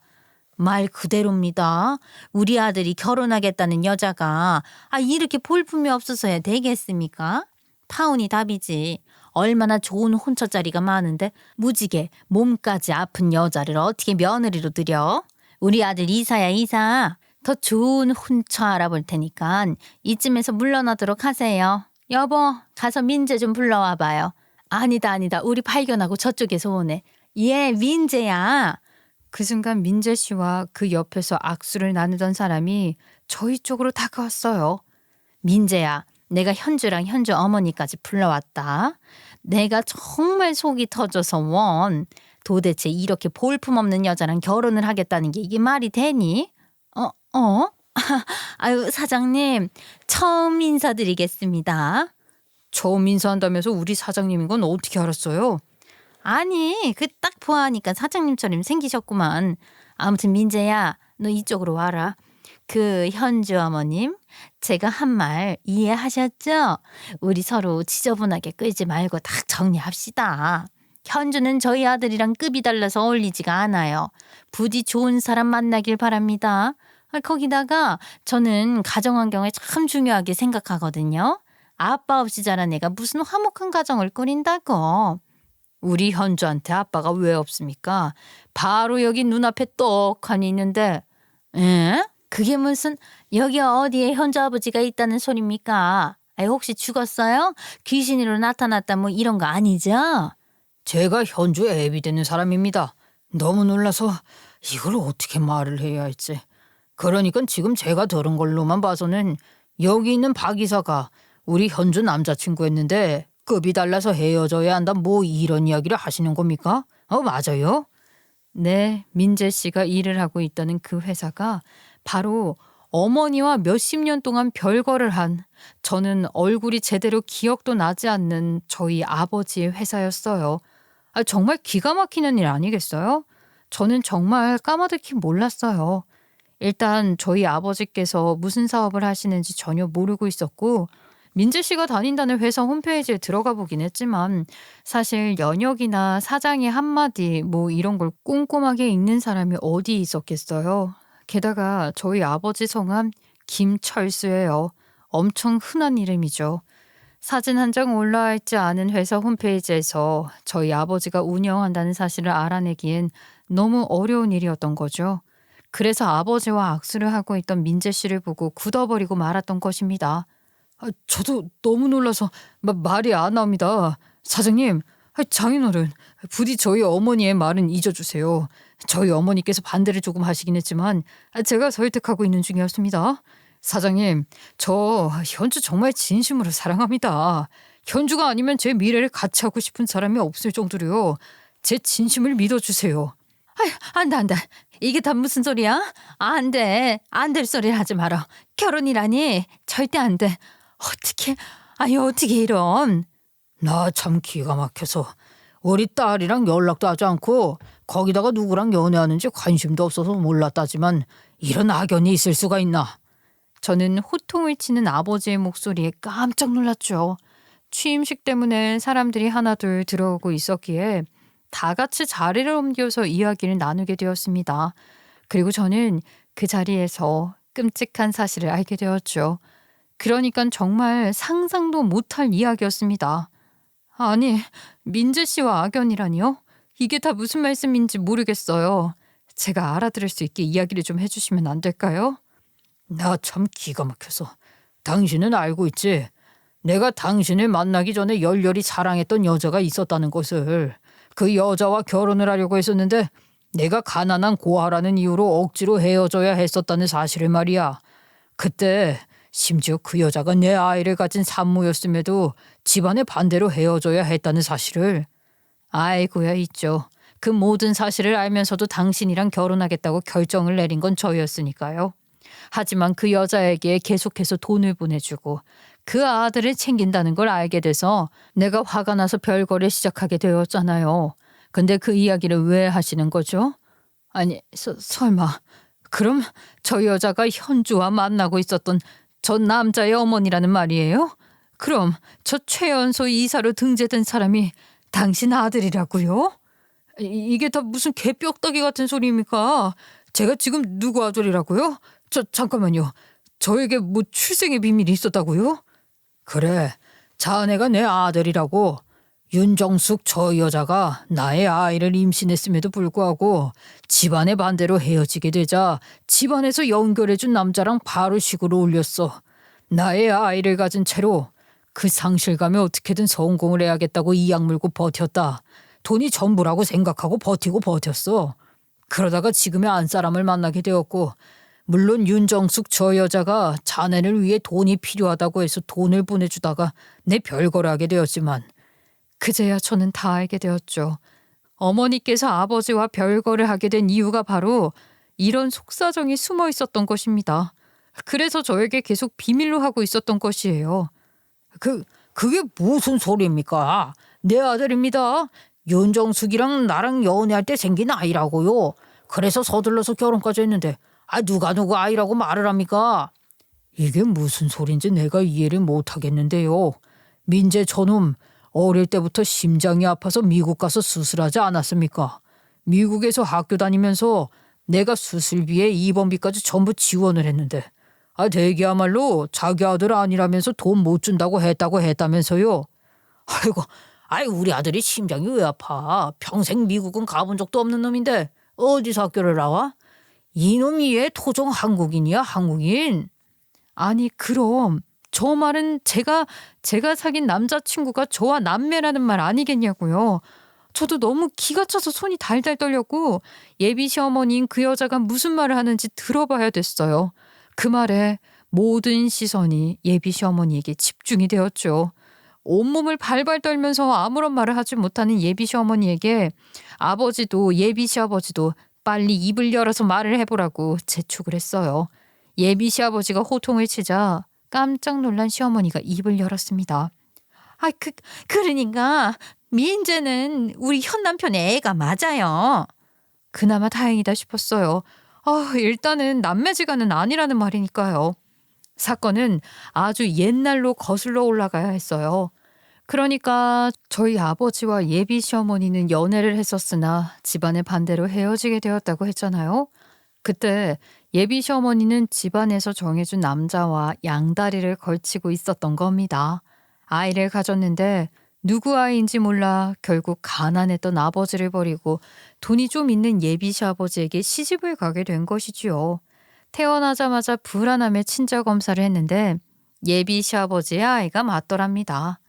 말 그대로입니다. 우리 아들이 결혼하겠다는 여자가 이렇게 볼품이 없어서야 되겠습니까? 파혼이 답이지. 얼마나 좋은 혼처자리가 많은데 무지개 몸까지 아픈 여자를 어떻게 며느리로 들여? 우리 아들 이사야 이사. 더 좋은 혼처 알아볼 테니까 이쯤에서 물러나도록 하세요. 여보 가서 민재 좀 불러와 봐요. 아니다. 우리 발견하고 저쪽에서 오네. 얘 민재야. 그 순간 민재 씨와 그 옆에서 악수를 나누던 사람이 저희 쪽으로 다가왔어요. 민재야, 내가 현주랑 현주 어머니까지 불러왔다. 내가 정말 속이 터져서 원. 도대체 이렇게 볼품없는 여자랑 결혼을 하겠다는 게 이게 말이 되니? 아유 사장님 처음 인사드리겠습니다. 처음 인사한다면서 우리 사장님인 건 어떻게 알았어요? 아니 그 딱 보아하니까 사장님처럼 생기셨구만. 아무튼 민재야 너 이쪽으로 와라. 그 현주 어머님 제가 한 말 이해하셨죠? 우리 서로 지저분하게 끌지 말고 딱 정리합시다. 현주는 저희 아들이랑 급이 달라서 어울리지가 않아요. 부디 좋은 사람 만나길 바랍니다. 거기다가 저는 가정환경을 참 중요하게 생각하거든요. 아빠 없이 자란 애가 무슨 화목한 가정을 꾸린다고. 우리 현주한테 아빠가 왜 없습니까? 바로 여기 눈앞에 떡하니 있는데. 에? 그게 무슨 여기 어디에 현주 아버지가 있다는 소리입니까? 혹시 죽었어요? 귀신으로 나타났다 뭐 이런 거 아니죠? 제가 현주에 애비 되는 사람입니다. 너무 놀라서 이걸 어떻게 말을 해야 할지. 그러니까 지금 제가 들은 걸로만 봐서는 여기 있는 박 이사가 우리 현주 남자친구였는데 급이 달라서 헤어져야 한다 뭐 이런 이야기를 하시는 겁니까? 맞아요? 네, 민재 씨가 일을 하고 있다는 그 회사가 바로 어머니와 몇십 년 동안 별거를 한 저는 얼굴이 제대로 기억도 나지 않는 저희 아버지의 회사였어요. 정말 기가 막히는 일 아니겠어요? 저는 정말 까마득히 몰랐어요. 일단 저희 아버지께서 무슨 사업을 하시는지 전혀 모르고 있었고 민재 씨가 다닌다는 회사 홈페이지에 들어가 보긴 했지만 사실 연역이나 사장의 한마디 뭐 이런 걸 꼼꼼하게 읽는 사람이 어디 있었겠어요. 게다가 저희 아버지 성함 김철수예요. 엄청 흔한 이름이죠. 사진 한 장 올라와 있지 않은 회사 홈페이지에서 저희 아버지가 운영한다는 사실을 알아내기엔 너무 어려운 일이었던 거죠. 그래서 아버지와 악수를 하고 있던 민재 씨를 보고 굳어버리고 말았던 것입니다. 저도 너무 놀라서 말이 안 나옵니다. 사장님, 장인어른, 부디 저희 어머니의 말은 잊어주세요. 저희 어머니께서 반대를 조금 하시긴 했지만 제가 설득하고 있는 중이었습니다. 사장님, 저 현주 정말 진심으로 사랑합니다. 현주가 아니면 제 미래를 같이 하고 싶은 사람이 없을 정도로요. 제 진심을 믿어주세요. 안 돼. 이게 다 무슨 소리야? 안 돼. 안 될 소리를 하지 마라. 결혼이라니 절대 안 돼. 어떻게 이런. 나 참 기가 막혀서 우리 딸이랑 연락도 하지 않고 거기다가 누구랑 연애하는지 관심도 없어서 몰랐다지만 이런 악연이 있을 수가 있나. 저는 호통을 치는 아버지의 목소리에 깜짝 놀랐죠. 취임식 때문에 사람들이 하나둘 들어오고 있었기에 다 같이 자리를 옮겨서 이야기를 나누게 되었습니다. 그리고 저는 그 자리에서 끔찍한 사실을 알게 되었죠. 그러니까 정말 상상도 못할 이야기였습니다. 아니, 민재 씨와 악연이라니요? 이게 다 무슨 말씀인지 모르겠어요. 제가 알아들을 수 있게 이야기를 좀 해주시면 안 될까요? 나 참 기가 막혀서. 당신은 알고 있지? 내가 당신을 만나기 전에 열렬히 사랑했던 여자가 있었다는 것을. 그 여자와 결혼을 하려고 했었는데 내가 가난한 고아라는 이유로 억지로 헤어져야 했었다는 사실을 말이야. 그때 심지어 그 여자가 내 아이를 가진 산모였음에도 집안의 반대로 헤어져야 했다는 사실을. 아이고야 있죠. 그 모든 사실을 알면서도 당신이랑 결혼하겠다고 결정을 내린 건 저였으니까요. 하지만 그 여자에게 계속해서 돈을 보내주고 그 아들을 챙긴다는 걸 알게 돼서 내가 화가 나서 별거를 시작하게 되었잖아요. 근데 그 이야기를 왜 하시는 거죠? 아니, 설마 그럼 저 여자가 현주와 만나고 있었던 저 남자의 어머니라는 말이에요? 그럼 저 최연소 이사로 등재된 사람이 당신 아들이라고요? 이게 다 무슨 개뼈다귀 같은 소리입니까? 제가 지금 누구 아들이라고요? 잠깐만요. 저에게 뭐 출생의 비밀이 있었다고요? 그래, 자네가 내 아들이라고. 윤정숙 저 여자가 나의 아이를 임신했음에도 불구하고 집안의 반대로 헤어지게 되자 집안에서 연결해준 남자랑 바로 시골로 올렸어. 나의 아이를 가진 채로 그 상실감에 어떻게든 성공을 해야겠다고 이 약물고 버텼다. 돈이 전부라고 생각하고 버텼어. 그러다가 지금의 안사람을 만나게 되었고, 물론 윤정숙 저 여자가 자네를 위해 돈이 필요하다고 해서 돈을 보내주다가 내 별거를 하게 되었지만 그제야 저는 다 알게 되었죠. 어머니께서 아버지와 별거를 하게 된 이유가 바로 이런 속사정이 숨어 있었던 것입니다. 그래서 저에게 계속 비밀로 하고 있었던 것이에요. 그게 무슨 소리입니까? 내 아들입니다. 윤정숙이랑 나랑 연애할 때 생긴 아이라고요. 그래서 서둘러서 결혼까지 했는데 누가 누구 아이라고 말을 합니까? 이게 무슨 소린지 내가 이해를 못하겠는데요. 민재 저놈 어릴 때부터 심장이 아파서 미국 가서 수술하지 않았습니까? 미국에서 학교 다니면서 내가 수술비에 입원비까지 전부 지원을 했는데 대기야말로 자기 아들 아니라면서 돈 못 준다고 했다면서요. 우리 아들이 심장이 왜 아파? 평생 미국은 가본 적도 없는 놈인데 어디서 학교를 나와? 이놈이 얘 토종 한국인이야, 한국인. 아니 그럼 저 말은 제가 사귄 남자친구가 저와 남매라는 말 아니겠냐고요. 저도 너무 기가 차서 손이 달달 떨렸고 예비 시어머니인 그 여자가 무슨 말을 하는지 들어봐야 됐어요. 그 말에 모든 시선이 예비 시어머니에게 집중이 되었죠. 온몸을 발발 떨면서 아무런 말을 하지 못하는 예비 시어머니에게 아버지도 예비 시아버지도 빨리 입을 열어서 말을 해보라고 재촉을 했어요. 예비 시아버지가 호통을 치자 깜짝 놀란 시어머니가 입을 열었습니다. 그러니까 민재는 우리 현 남편의 애가 맞아요. 그나마 다행이다 싶었어요. 일단은 남매지간은 아니라는 말이니까요. 사건은 아주 옛날로 거슬러 올라가야 했어요. 그러니까 저희 아버지와 예비 시어머니는 연애를 했었으나 집안의 반대로 헤어지게 되었다고 했잖아요. 그때 예비 시어머니는 집안에서 정해준 남자와 양다리를 걸치고 있었던 겁니다. 아이를 가졌는데 누구 아이인지 몰라 결국 가난했던 아버지를 버리고 돈이 좀 있는 예비 시아버지에게 시집을 가게 된 것이지요. 태어나자마자 불안함에 친자 검사를 했는데 예비 시아버지의 아이가 맞더랍니다.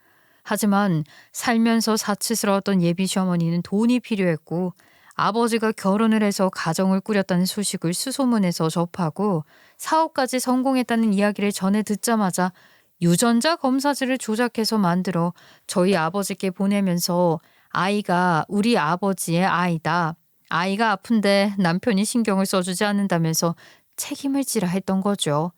하지만 살면서 사치스러웠던 예비 시어머니는 돈이 필요했고 아버지가 결혼을 해서 가정을 꾸렸다는 소식을 수소문에서 접하고 사업까지 성공했다는 이야기를 전해 듣자마자 유전자 검사지를 조작해서 만들어 저희 아버지께 보내면서 아이가 우리 아버지의 아이다. 아이가 아픈데 남편이 신경을 써주지 않는다면서 책임을 지라 했던 거죠.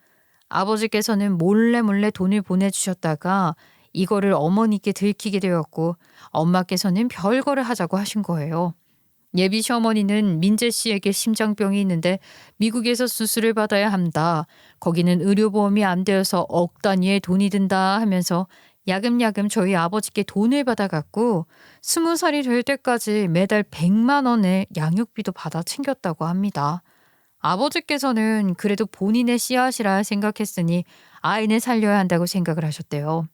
아버지께서는 몰래 돈을 보내주셨다가 이거를 어머니께 들키게 되었고 엄마께서는 별거를 하자고 하신 거예요. 예비 시어머니는 민재 씨에게 심장병이 있는데 미국에서 수술을 받아야 한다. 거기는 의료보험이 안 되어서 억 단위의 돈이 든다 하면서 야금야금 저희 아버지께 돈을 받아갔고 20살이 될 때까지 매달 100만 원의 양육비도 받아 챙겼다고 합니다. 아버지께서는 그래도 본인의 씨앗이라 생각했으니 아이는 살려야 한다고 생각을 하셨대요.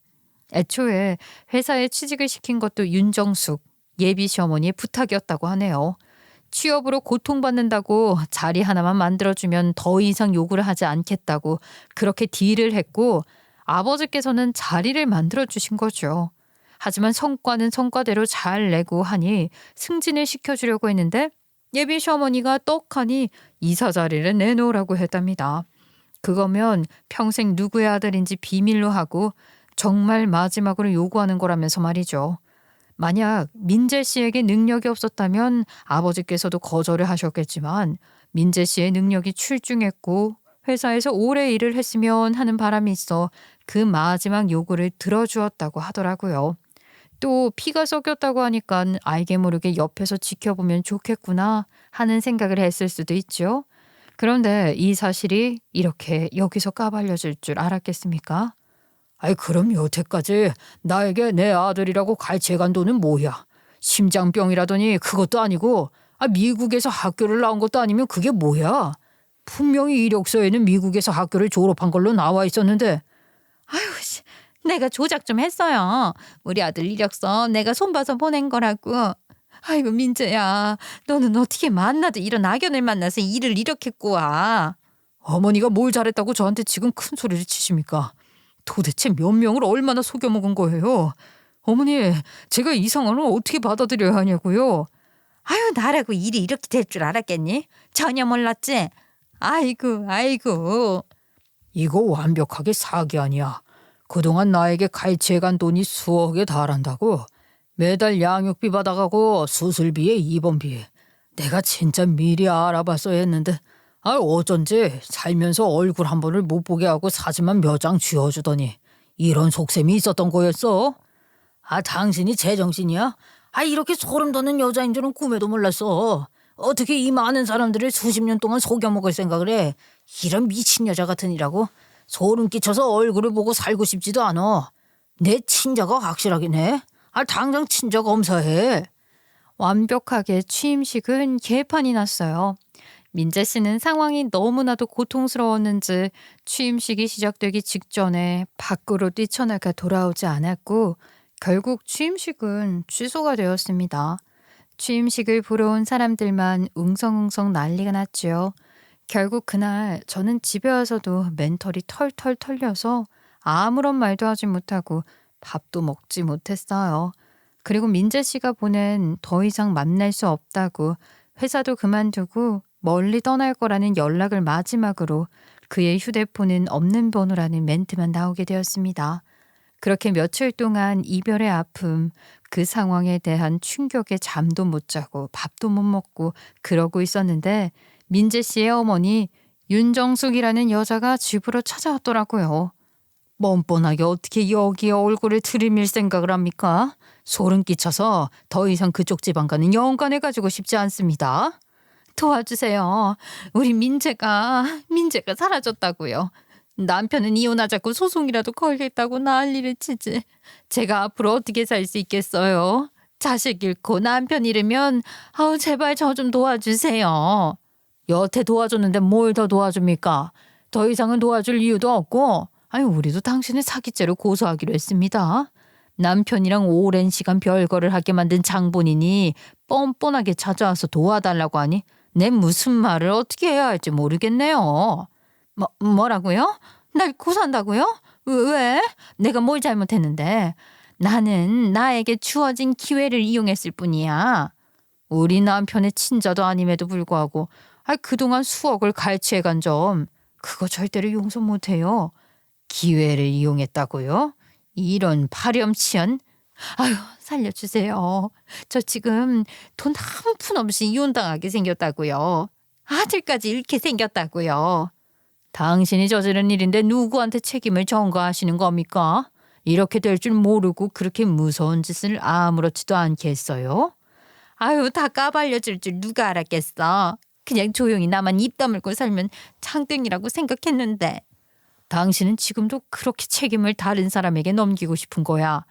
애초에 회사에 취직을 시킨 것도 윤정숙 예비 시어머니의 부탁이었다고 하네요. 취업으로 고통받는다고 자리 하나만 만들어주면 더 이상 요구를 하지 않겠다고 그렇게 딜을 했고 아버지께서는 자리를 만들어주신 거죠. 하지만 성과는 성과대로 잘 내고 하니 승진을 시켜주려고 했는데 예비 시어머니가 떡하니 이사 자리를 내놓으라고 했답니다. 그거면 평생 누구의 아들인지 비밀로 하고 정말 마지막으로 요구하는 거라면서 말이죠. 만약 민재 씨에게 능력이 없었다면 아버지께서도 거절을 하셨겠지만 민재 씨의 능력이 출중했고 회사에서 오래 일을 했으면 하는 바람이 있어 그 마지막 요구를 들어주었다고 하더라고요. 또 피가 섞였다고 하니까 알게 모르게 옆에서 지켜보면 좋겠구나 하는 생각을 했을 수도 있죠. 그런데 이 사실이 이렇게 여기서 까발려질 줄 알았겠습니까? 아이 그럼 여태까지 나에게 내 아들이라고 갈취해간 돈은 뭐야? 심장병이라더니 그것도 아니고 미국에서 학교를 나온 것도 아니면 그게 뭐야? 분명히 이력서에는 미국에서 학교를 졸업한 걸로 나와 있었는데. 내가 조작 좀 했어요. 우리 아들 이력서 내가 손봐서 보낸 거라고. 아이고 민재야, 너는 어떻게 만나도 이런 악연을 만나서 일을 이렇게 꼬아. 어머니가 뭘 잘했다고 저한테 지금 큰 소리를 치십니까? 도대체 몇 명을 얼마나 속여먹은 거예요? 어머니, 제가 이 상황을 어떻게 받아들여야 하냐고요? 나라고 일이 이렇게 될 줄 알았겠니? 전혀 몰랐지? 아이고. 이거 완벽하게 사기 아니야. 그동안 나에게 갈취해간 돈이 수억에 달한다고. 매달 양육비 받아가고 수술비에 입원비. 내가 진짜 미리 알아봤어야 했는데 어쩐지 살면서 얼굴 한 번을 못 보게 하고 사진만 몇 장 쥐어주더니 이런 속셈이 있었던 거였어. 당신이 제정신이야? 이렇게 소름 돋는 여자인 줄은 꿈에도 몰랐어. 어떻게 이 많은 사람들을 수십 년 동안 속여먹을 생각을 해. 이런 미친 여자 같으니라고. 소름 끼쳐서 얼굴을 보고 살고 싶지도 않아. 내 친자가 확실하긴 해. 당장 친자 검사해. 완벽하게 취임식은 개판이 났어요. 민재 씨는 상황이 너무나도 고통스러웠는지 취임식이 시작되기 직전에 밖으로 뛰쳐나가 돌아오지 않았고 결국 취임식은 취소가 되었습니다. 취임식을 보러 온 사람들만 웅성웅성 난리가 났지요. 결국 그날 저는 집에 와서도 멘털이 털털 털려서 아무런 말도 하지 못하고 밥도 먹지 못했어요. 그리고 민재 씨가 보낸 더 이상 만날 수 없다고 회사도 그만두고 멀리 떠날 거라는 연락을 마지막으로 그의 휴대폰은 없는 번호라는 멘트만 나오게 되었습니다. 그렇게 며칠 동안 이별의 아픔, 그 상황에 대한 충격에 잠도 못 자고 밥도 못 먹고 그러고 있었는데 민재 씨의 어머니 윤정숙이라는 여자가 집으로 찾아왔더라고요. 뻔뻔하게 어떻게 여기에 얼굴을 들이밀 생각을 합니까? 소름 끼쳐서 더 이상 그쪽 집안 가는 영관을 가지고 싶지 않습니다. 도와주세요. 우리 민재가 사라졌다고요. 남편은 이혼하자고 소송이라도 걸겠다고 난리를 치지. 제가 앞으로 어떻게 살 수 있겠어요? 자식 잃고 남편 잃으면 제발 저 좀 도와주세요. 여태 도와줬는데 뭘 더 도와줍니까? 더 이상은 도와줄 이유도 없고, 아니 우리도 당신을 사기죄로 고소하기로 했습니다. 남편이랑 오랜 시간 별거를 하게 만든 장본인이 뻔뻔하게 찾아와서 도와달라고 하니 내 무슨 말을 어떻게 해야 할지 모르겠네요. 뭐라고요? 날 고소한다고요? 왜? 내가 뭘 잘못했는데? 나는 나에게 주어진 기회를 이용했을 뿐이야. 우리 남편의 친자도 아님에도 불구하고 그동안 수억을 갈취해간 점 그거 절대로 용서 못해요. 기회를 이용했다고요? 이런 파렴치한. 살려주세요. 저 지금 돈 한 푼 없이 이혼당하게 생겼다고요. 아들까지 잃게 생겼다고요. 당신이 저지른 일인데 누구한테 책임을 전가하시는 겁니까? 이렇게 될 줄 모르고 그렇게 무서운 짓을 아무렇지도 않게 했어요? 다 까발려줄 줄 누가 알았겠어. 그냥 조용히 나만 입 다물고 살면 장땡이라고 생각했는데. 당신은 지금도 그렇게 책임을 다른 사람에게 넘기고 싶은 거야.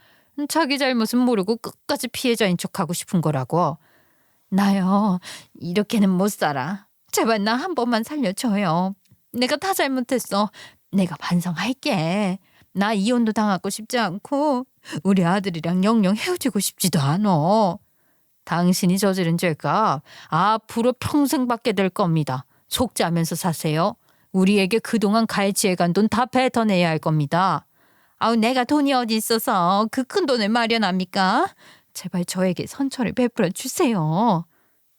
자기 잘못은 모르고 끝까지 피해자인 척하고 싶은 거라고. 나요. 이렇게는 못 살아. 제발 나 한 번만 살려줘요. 내가 다 잘못했어. 내가 반성할게. 나 이혼도 당하고 싶지 않고 우리 아들이랑 영영 헤어지고 싶지도 않아. 당신이 저지른 죄가 앞으로 평생 받게 될 겁니다. 속죄하면서 사세요. 우리에게 그동안 갈취해간 돈 다 뱉어내야 할 겁니다. 내가 돈이 어디 있어서 그 큰 돈을 마련합니까? 제발 저에게 선처를 베풀어 주세요.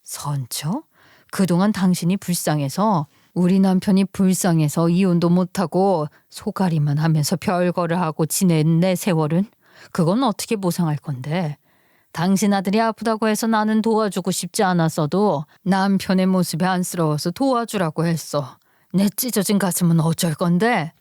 선처? 그동안 당신이 불쌍해서 우리 남편이 불쌍해서 이혼도 못하고 소가리만 하면서 별거를 하고 지낸 내 세월은 그건 어떻게 보상할 건데. 당신 아들이 아프다고 해서 나는 도와주고 싶지 않았어도 남편의 모습이 안쓰러워서 도와주라고 했어. 내 찢어진 가슴은 어쩔 건데.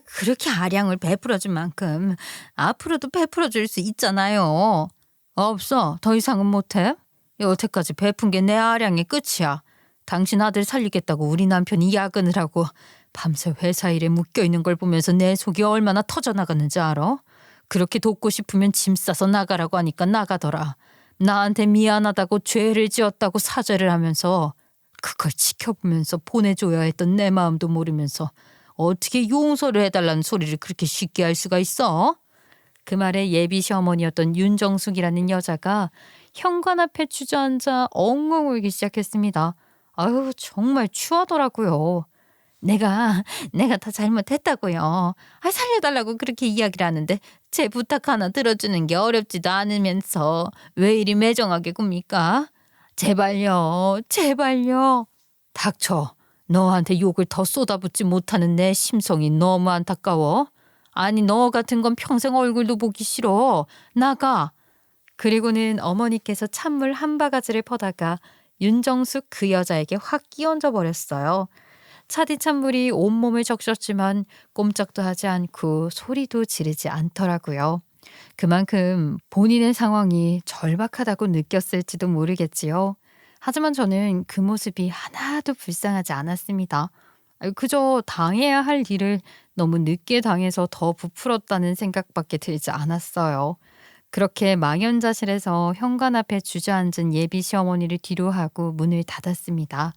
그렇게 아량을 베풀어줄 만큼 앞으로도 베풀어줄 수 있잖아요. 없어. 더 이상은 못해. 여태까지 베푼 게 내 아량의 끝이야. 당신 아들 살리겠다고 우리 남편이 야근을 하고 밤새 회사 일에 묶여있는 걸 보면서 내 속이 얼마나 터져나갔는지 알아? 그렇게 돕고 싶으면 짐 싸서 나가라고 하니까 나가더라. 나한테 미안하다고 죄를 지었다고 사죄를 하면서 그걸 지켜보면서 보내줘야 했던 내 마음도 모르면서 어떻게 용서를 해달라는 소리를 그렇게 쉽게 할 수가 있어? 그 말에 예비 시어머니였던 윤정숙이라는 여자가 현관 앞에 주저앉아 엉엉 울기 시작했습니다. 정말 추하더라고요. 내가 다 잘못했다고요. 살려달라고 그렇게 이야기를 하는데 제 부탁 하나 들어주는 게 어렵지도 않으면서 왜 이리 매정하게 굽니까? 제발요. 닥쳐. 너한테 욕을 더 쏟아붓지 못하는 내 심성이 너무 안타까워. 아니 너 같은 건 평생 얼굴도 보기 싫어. 나가. 그리고는 어머니께서 찬물 한 바가지를 퍼다가 윤정숙 그 여자에게 확 끼얹어 버렸어요. 차디 찬물이 온몸을 적셨지만 꼼짝도 하지 않고 소리도 지르지 않더라고요. 그만큼 본인의 상황이 절박하다고 느꼈을지도 모르겠지요. 하지만 저는 그 모습이 하나도 불쌍하지 않았습니다. 그저 당해야 할 일을 너무 늦게 당해서 더 부풀었다는 생각밖에 들지 않았어요. 그렇게 망연자실해서 현관 앞에 주저앉은 예비 시어머니를 뒤로 하고 문을 닫았습니다.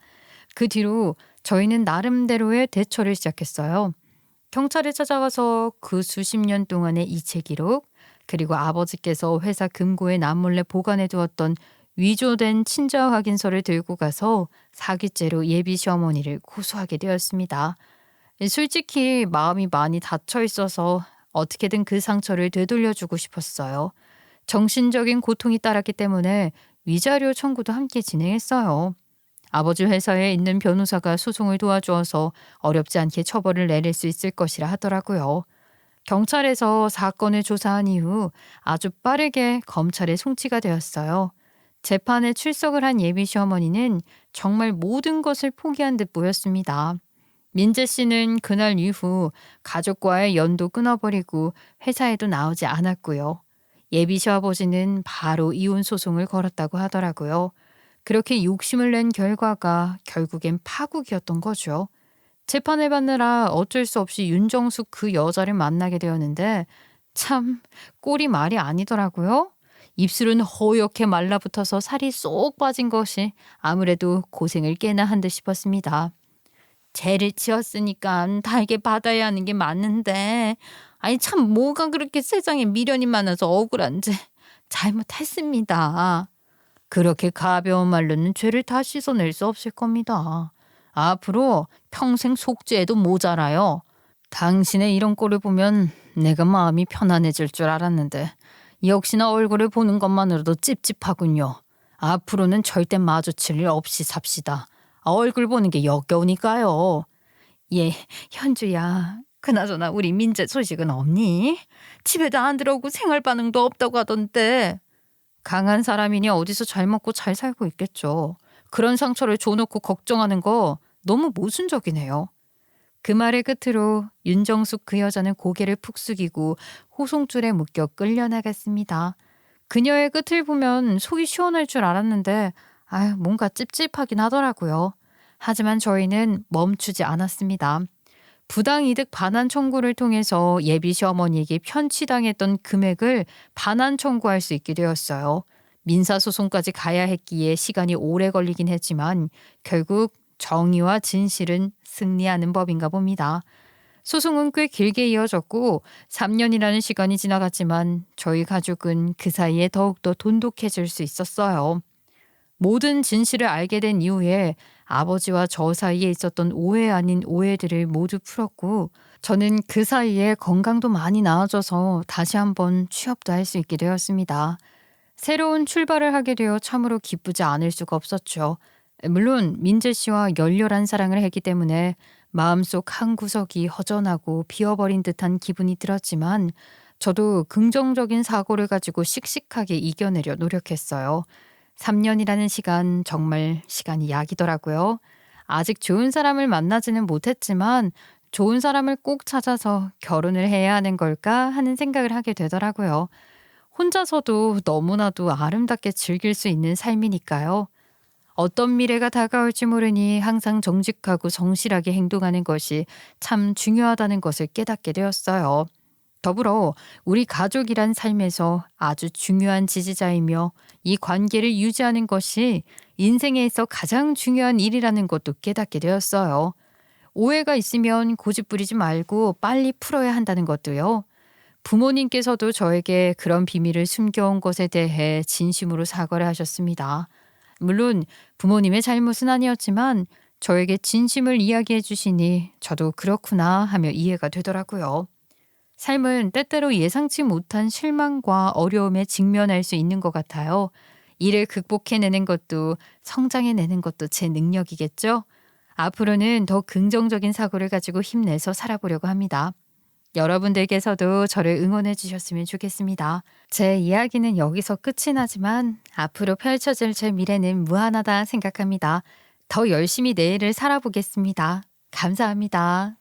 그 뒤로 저희는 나름대로의 대처를 시작했어요. 경찰에 찾아가서 그 수십 년 동안의 이체 기록, 그리고 아버지께서 회사 금고에 남몰래 보관해 두었던 위조된 친자 확인서를 들고 가서 사기죄로 예비 시어머니를 고소하게 되었습니다. 솔직히 마음이 많이 닫혀 있어서 어떻게든 그 상처를 되돌려주고 싶었어요. 정신적인 고통이 따랐기 때문에 위자료 청구도 함께 진행했어요. 아버지 회사에 있는 변호사가 소송을 도와주어서 어렵지 않게 처벌을 내릴 수 있을 것이라 하더라고요. 경찰에서 사건을 조사한 이후 아주 빠르게 검찰에 송치가 되었어요. 재판에 출석을 한 예비 시어머니는 정말 모든 것을 포기한 듯 보였습니다. 민재 씨는 그날 이후 가족과의 연도 끊어버리고 회사에도 나오지 않았고요. 예비 시아버지는 바로 이혼 소송을 걸었다고 하더라고요. 그렇게 욕심을 낸 결과가 결국엔 파국이었던 거죠. 재판을 받느라 어쩔 수 없이 윤정숙 그 여자를 만나게 되었는데 참 꼴이 말이 아니더라고요. 입술은 허옇게 말라붙어서 살이 쏙 빠진 것이 아무래도 고생을 꽤나 한 듯 싶었습니다. 죄를 지었으니까 달게 받아야 하는 게 맞는데 아니 참 뭐가 그렇게 세상에 미련이 많아서 억울한지 잘못했습니다. 그렇게 가벼운 말로는 죄를 다 씻어낼 수 없을 겁니다. 앞으로 평생 속죄해도 모자라요. 당신의 이런 꼴을 보면 내가 마음이 편안해질 줄 알았는데 역시나 얼굴을 보는 것만으로도 찝찝하군요. 앞으로는 절대 마주칠 일 없이 삽시다. 얼굴 보는 게 역겨우니까요. 예, 현주야. 그나저나 우리 민재 소식은 없니? 집에도 안 들어오고 생활 반응도 없다고 하던데. 강한 사람이니 어디서 잘 먹고 잘 살고 있겠죠. 그런 상처를 줘놓고 걱정하는 거 너무 모순적이네요. 그 말의 끝으로 윤정숙 그 여자는 고개를 푹 숙이고 호송줄에 묶여 끌려나갔습니다. 그녀의 끝을 보면 속이 시원할 줄 알았는데 뭔가 찝찝하긴 하더라고요. 하지만 저희는 멈추지 않았습니다. 부당이득 반환 청구를 통해서 예비 시어머니에게 편취당했던 금액을 반환 청구할 수 있게 되었어요. 민사소송까지 가야 했기에 시간이 오래 걸리긴 했지만 결국 정의와 진실은 승리하는 법인가 봅니다. 소송은 꽤 길게 이어졌고 3년이라는 시간이 지나갔지만 저희 가족은 그 사이에 더욱더 돈독해질 수 있었어요. 모든 진실을 알게 된 이후에 아버지와 저 사이에 있었던 오해 아닌 오해들을 모두 풀었고 저는 그 사이에 건강도 많이 나아져서 다시 한번 취업도 할 수 있게 되었습니다. 새로운 출발을 하게 되어 참으로 기쁘지 않을 수가 없었죠. 물론 민재 씨와 열렬한 사랑을 했기 때문에 마음속 한 구석이 허전하고 비어버린 듯한 기분이 들었지만 저도 긍정적인 사고를 가지고 씩씩하게 이겨내려 노력했어요. 3년이라는 시간 정말 시간이 약이더라고요. 아직 좋은 사람을 만나지는 못했지만 좋은 사람을 꼭 찾아서 결혼을 해야 하는 걸까 하는 생각을 하게 되더라고요. 혼자서도 너무나도 아름답게 즐길 수 있는 삶이니까요. 어떤 미래가 다가올지 모르니 항상 정직하고 성실하게 행동하는 것이 참 중요하다는 것을 깨닫게 되었어요. 더불어 우리 가족이란 삶에서 아주 중요한 지지자이며 이 관계를 유지하는 것이 인생에 있어 가장 중요한 일이라는 것도 깨닫게 되었어요. 오해가 있으면 고집 부리지 말고 빨리 풀어야 한다는 것도요. 부모님께서도 저에게 그런 비밀을 숨겨온 것에 대해 진심으로 사과를 하셨습니다. 물론 부모님의 잘못은 아니었지만 저에게 진심을 이야기해 주시니 저도 그렇구나 하며 이해가 되더라고요. 삶은 때때로 예상치 못한 실망과 어려움에 직면할 수 있는 것 같아요. 이를 극복해내는 것도 성장해내는 것도 제 능력이겠죠? 앞으로는 더 긍정적인 사고를 가지고 힘내서 살아보려고 합니다. 여러분들께서도 저를 응원해 주셨으면 좋겠습니다. 제 이야기는 여기서 끝이 나지만 앞으로 펼쳐질 제 미래는 무한하다 생각합니다. 더 열심히 내일을 살아보겠습니다. 감사합니다.